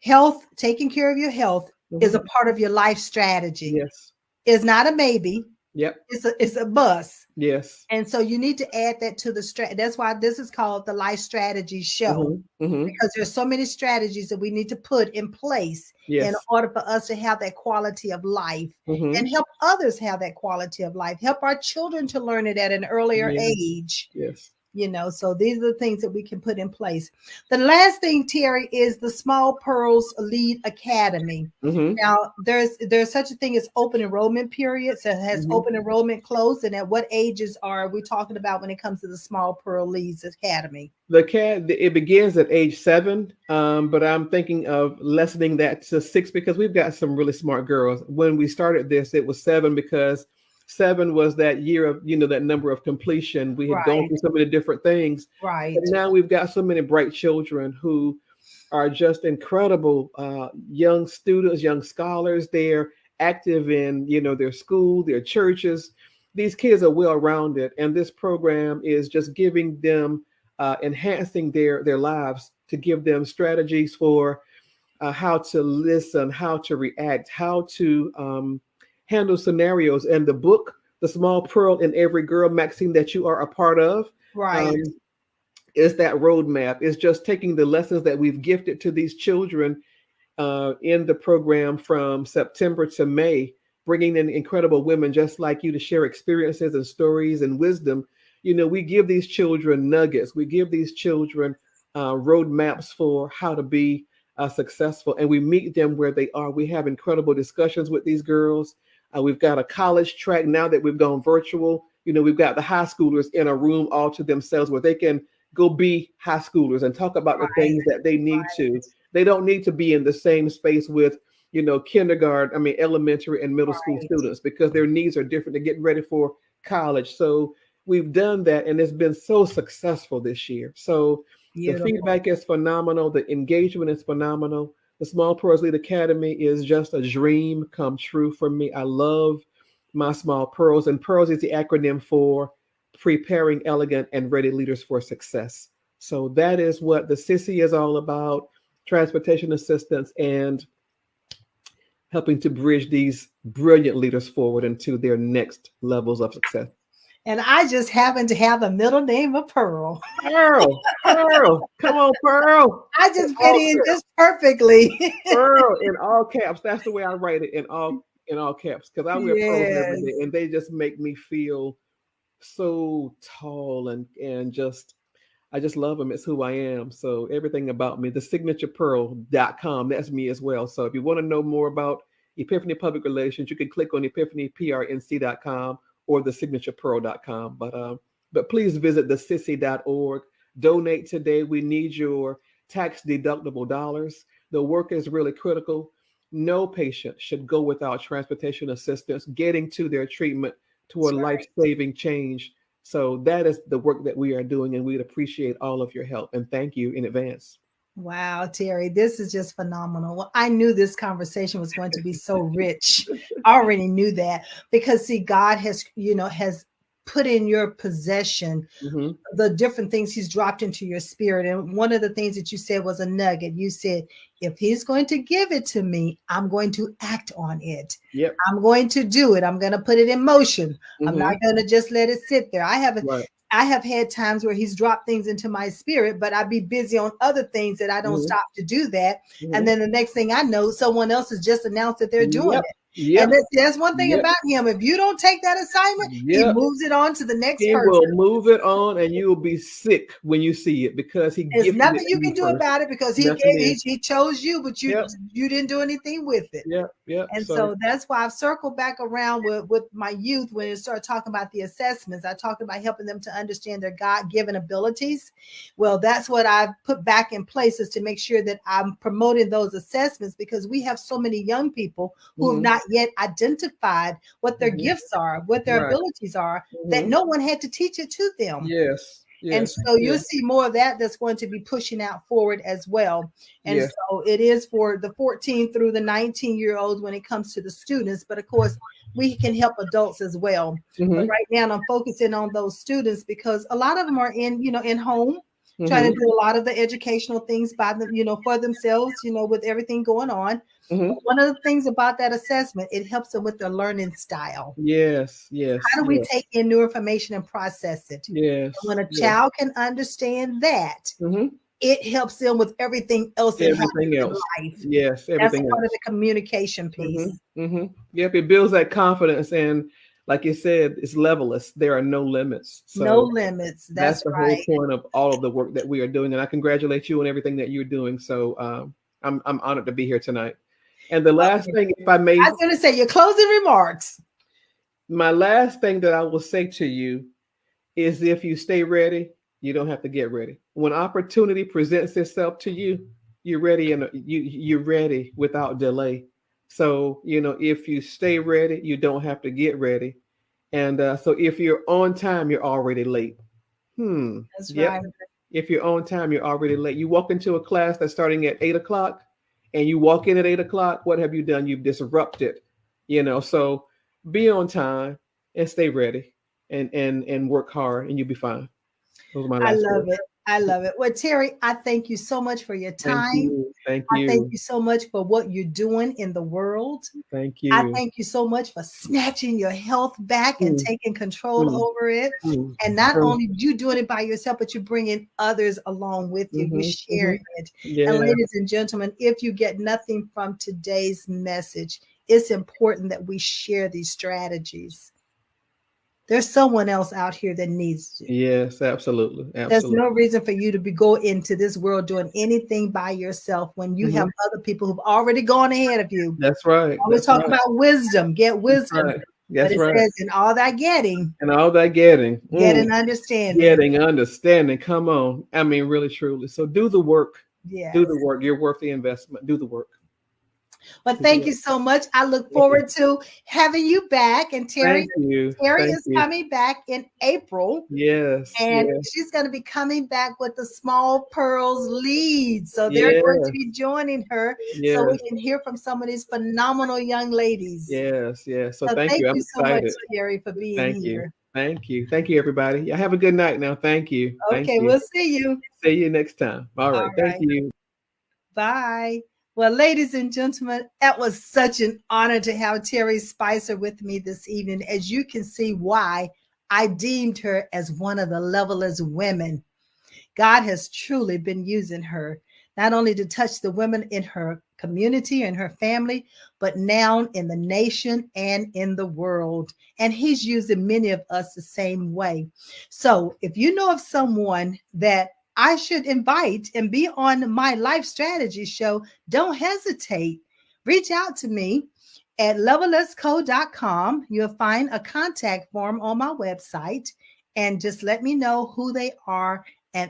health, taking care of your health is a mhm, part of your life strategy. yes, It's not a maybe. yep, It's a bus. yes. And so you need to add that to the That's why this is called the Life Strategy Show, Hmm, hmm, because there's so many strategies that we need to put in place in yes. order for us to have that quality of life Hmm, and help others have that quality of life, help our children to learn it at an earlier yes, age. yes. So these are the things that we can put in place. The last thing, Terry, is the Small Pearls Lead Academy. Hmm, Now, there's such a thing as open enrollment periods. It has hmm. open enrollment closed, and at what ages are we talking about when it comes to the Small Pearl Leads Academy? It begins at age 7, but I'm thinking of lessening that to 6 because we've got some really smart girls. When we started this, it was 7 because 7 was that year of, that number of completion. We had gone Right, through so many different things, but right, now we've got so many bright children who are just incredible young students, young scholars. They're active in, their school, their churches. These kids are well rounded, and this program is just giving them, enhancing their lives to give them strategies for how to listen, how to react, how to handle scenarios. And the book, The Small Pearl in Every Girl, Maxine, that you are a part of, right, um, is that roadmap. It's just taking the lessons that we've gifted to these children in the program from September to May, bringing in incredible women just like you to share experiences and stories and wisdom. We give these children nuggets. We give these children roadmaps for how to be successful, and we meet them where they are. We have incredible discussions with these girls. We've got a college track now that we've gone virtual. We've got the high schoolers in a room all to themselves where they can go be high schoolers and talk about the right, things that they need to. They don't need to be in the same space with, kindergarten, elementary and middle school right. students because their needs are different. They're getting ready for college. So we've done that and it's been so successful this year. So the Beautiful. feedback is phenomenal. The engagement is phenomenal. The Small Pearls Lead Academy is just a dream come true for me. I love my Small Pearls, and Pearls is the acronym for Preparing Elegant and Ready Leaders for Success. So that is what the Sissy is all about: transportation assistance and helping to bridge these brilliant leaders forward into their next levels of success. And I just happen to have the middle name of Pearl. Pearl, Pearl, come on, Pearl. I In just fit all in caps, just perfectly. Pearl in all caps. That's the way I write it, in all caps, because I wear pearls every Yes. day, and they just make me feel so tall and just I just love them. It's who I am. So everything about me, the signaturepearl.com, that's me as well. So if you want to know more about Epiphany Public Relations, you can click on epiphanyprnc.com or the signaturepearl.com. But please visit thesissy.org. Donate today. We need your tax deductible dollars. The work is really critical. No patient should go without transportation assistance getting to their treatment That's toward right. life-saving change. So that is the work that we are doing, and we'd appreciate all of your help. And thank you in advance. Wow, Terry, this is just phenomenal. Well, I knew this conversation was going to be so rich. I already knew that because see, God has put in your possession Hmm, the different things he's dropped into your spirit. And one of the things that you said was a nugget. You said, if he's going to give it to me, I'm going to act on it. yep. I'm going to do it. I'm going to put it in motion. I'm not Hmm, going to just let it sit there. right. I have had times where he's dropped things into my spirit, but I'd be busy on other things that I don't Hmm, stop to do that. And hmm, then the next thing I know, someone else has just announced that they're doing yep. it. And Yep. that's one thing Yep. about him. If you don't take that assignment, he Yep. moves it on to the next He person. will move it on, and you will be sick when you see it because he There's gifted it nothing to you you can do first. about it because Nothing is. he chose you, but Yep. you didn't do anything with it. Yep. Yep. And So. so that's why I've circled back around with my youth when it started talking about the assessments. I talked about helping them to understand their God-given abilities. Well, that's what I've put back in place is to make sure that I'm promoting those assessments because we have so many young people who have Mhm. not not yet identified what their gifts are, what their Right. abilities are, that no one had to teach it to them. Yes. And Yes. so you'll Yes. see more of that that's going to be pushing out forward as well. And Yes. so it is for the 14 through the 19-year-olds when it comes to the students. But of course, we can help adults as well. But Mm-hmm. right now, I'm focusing on those students because a lot of them are in home, trying Mm-hmm. to do a lot of the educational things by them, for themselves, with everything going on. Mm-hmm. But one of the things about that assessment, it helps them with their learning style. Yes. Yes. How do we Yes. take in new information and process it? And when Yes. a Yes. child can understand that, Mm-hmm. it helps them with everything else that happens Everything in else. life. Yes. That's Everything part of else. the communication piece. Mm-hmm. Mm-hmm. Yep. It builds that confidence, and like you said, it's levelless. There are no limits. No So limits. that's That's the whole right. point of all of the work that we are doing, and I congratulate you on everything that you're doing. So I'm honored to be here tonight. And the last Okay. thing, if I I may, was going to say your closing remarks. my last thing that I will say to you is if you stay ready, you don't have to get ready. When opportunity presents itself to you, you're ready, and you're ready without delay. So if you stay ready, you don't have to get ready. And so if you're on time, you're already late. That's Yep. right. If you're on time, you're already late. You walk into a class that's starting at 8 o'clock, and you walk in at 8 o'clock. What have you done? You've disrupted. So be on time and stay ready, and work hard, and you'll be fine. Those are my I last love words. it. I love it. Well, Terry, I thank you so much for your Thank time. you. Thank I thank you. you so much for what you're doing in the world. Thank I you. thank you so much for snatching your health back and Mm, taking control mm, over it. mm, And not mm, only you doing it by yourself, but you're bringing others along with you. You're mhm, mhm. sharing it. And Yeah. ladies and gentlemen, if you get nothing from today's message, it's important that we share these strategies. There's someone else out here that needs you. Yes. Absolutely. There's no Absolutely. reason for you to go into this world doing anything by yourself when you have Hmm. other people who've already gone ahead of you. That's right. Always That's talk right. about wisdom, get That's wisdom. right. But That's it right. says, in all that getting, And all that getting. get an understanding. Getting understanding. Come on. I mean, really, truly. So do the work. Do Yes. the work. You're worth the investment. Do the work. Well, Do the thank you work. so much. I look Thank you. forward to having you back. And Thank you. Terry Thank is you. coming back in April. Yes. And Yes. she's going to be coming back with the Small Pearls lead. So they're going to Yes. be joining her so we Yes. can hear from some of these phenomenal young ladies. Yes. Yes. So So thank thank you. I'm you so much, excited. Terry, for being Thank you. here. Thank you. Thank you, everybody. Yeah, have a good night now. Thank you. Thank Okay, you. we'll see you. See you next time. All All right. Thank right. you. Bye. Well, ladies and gentlemen, that was such an honor to have Terry Spicer with me this evening. As you can see why I deemed her as one of the levelest women. God has truly been using her, not only to touch the women in her community and her family, but now in the nation and in the world. And he's using many of us the same way. So if you know of someone that I should invite and be on my life strategy show, don't hesitate. Reach out to me at levelesco.com. You'll find a contact form on my website, and just let me know who they are, and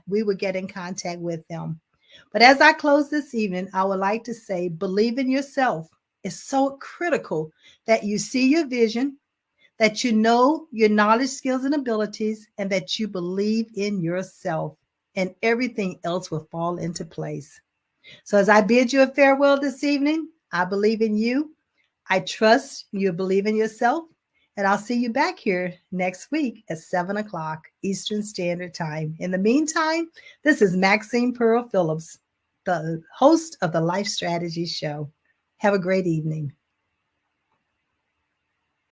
we will get in contact with them. But as I close this evening, I would like to say, believe in yourself. It's so critical that you see your vision, that you know your knowledge, skills, and abilities, and that you believe in yourself, and everything else will fall into place. So as I bid you a farewell this evening, I believe in you. I trust you believe in yourself. And I'll see you back here next week at 7 o'clock Eastern Standard Time. In the meantime, this is Maxine Pearl Phillips, the host of the Life Strategy Show. Have a great evening.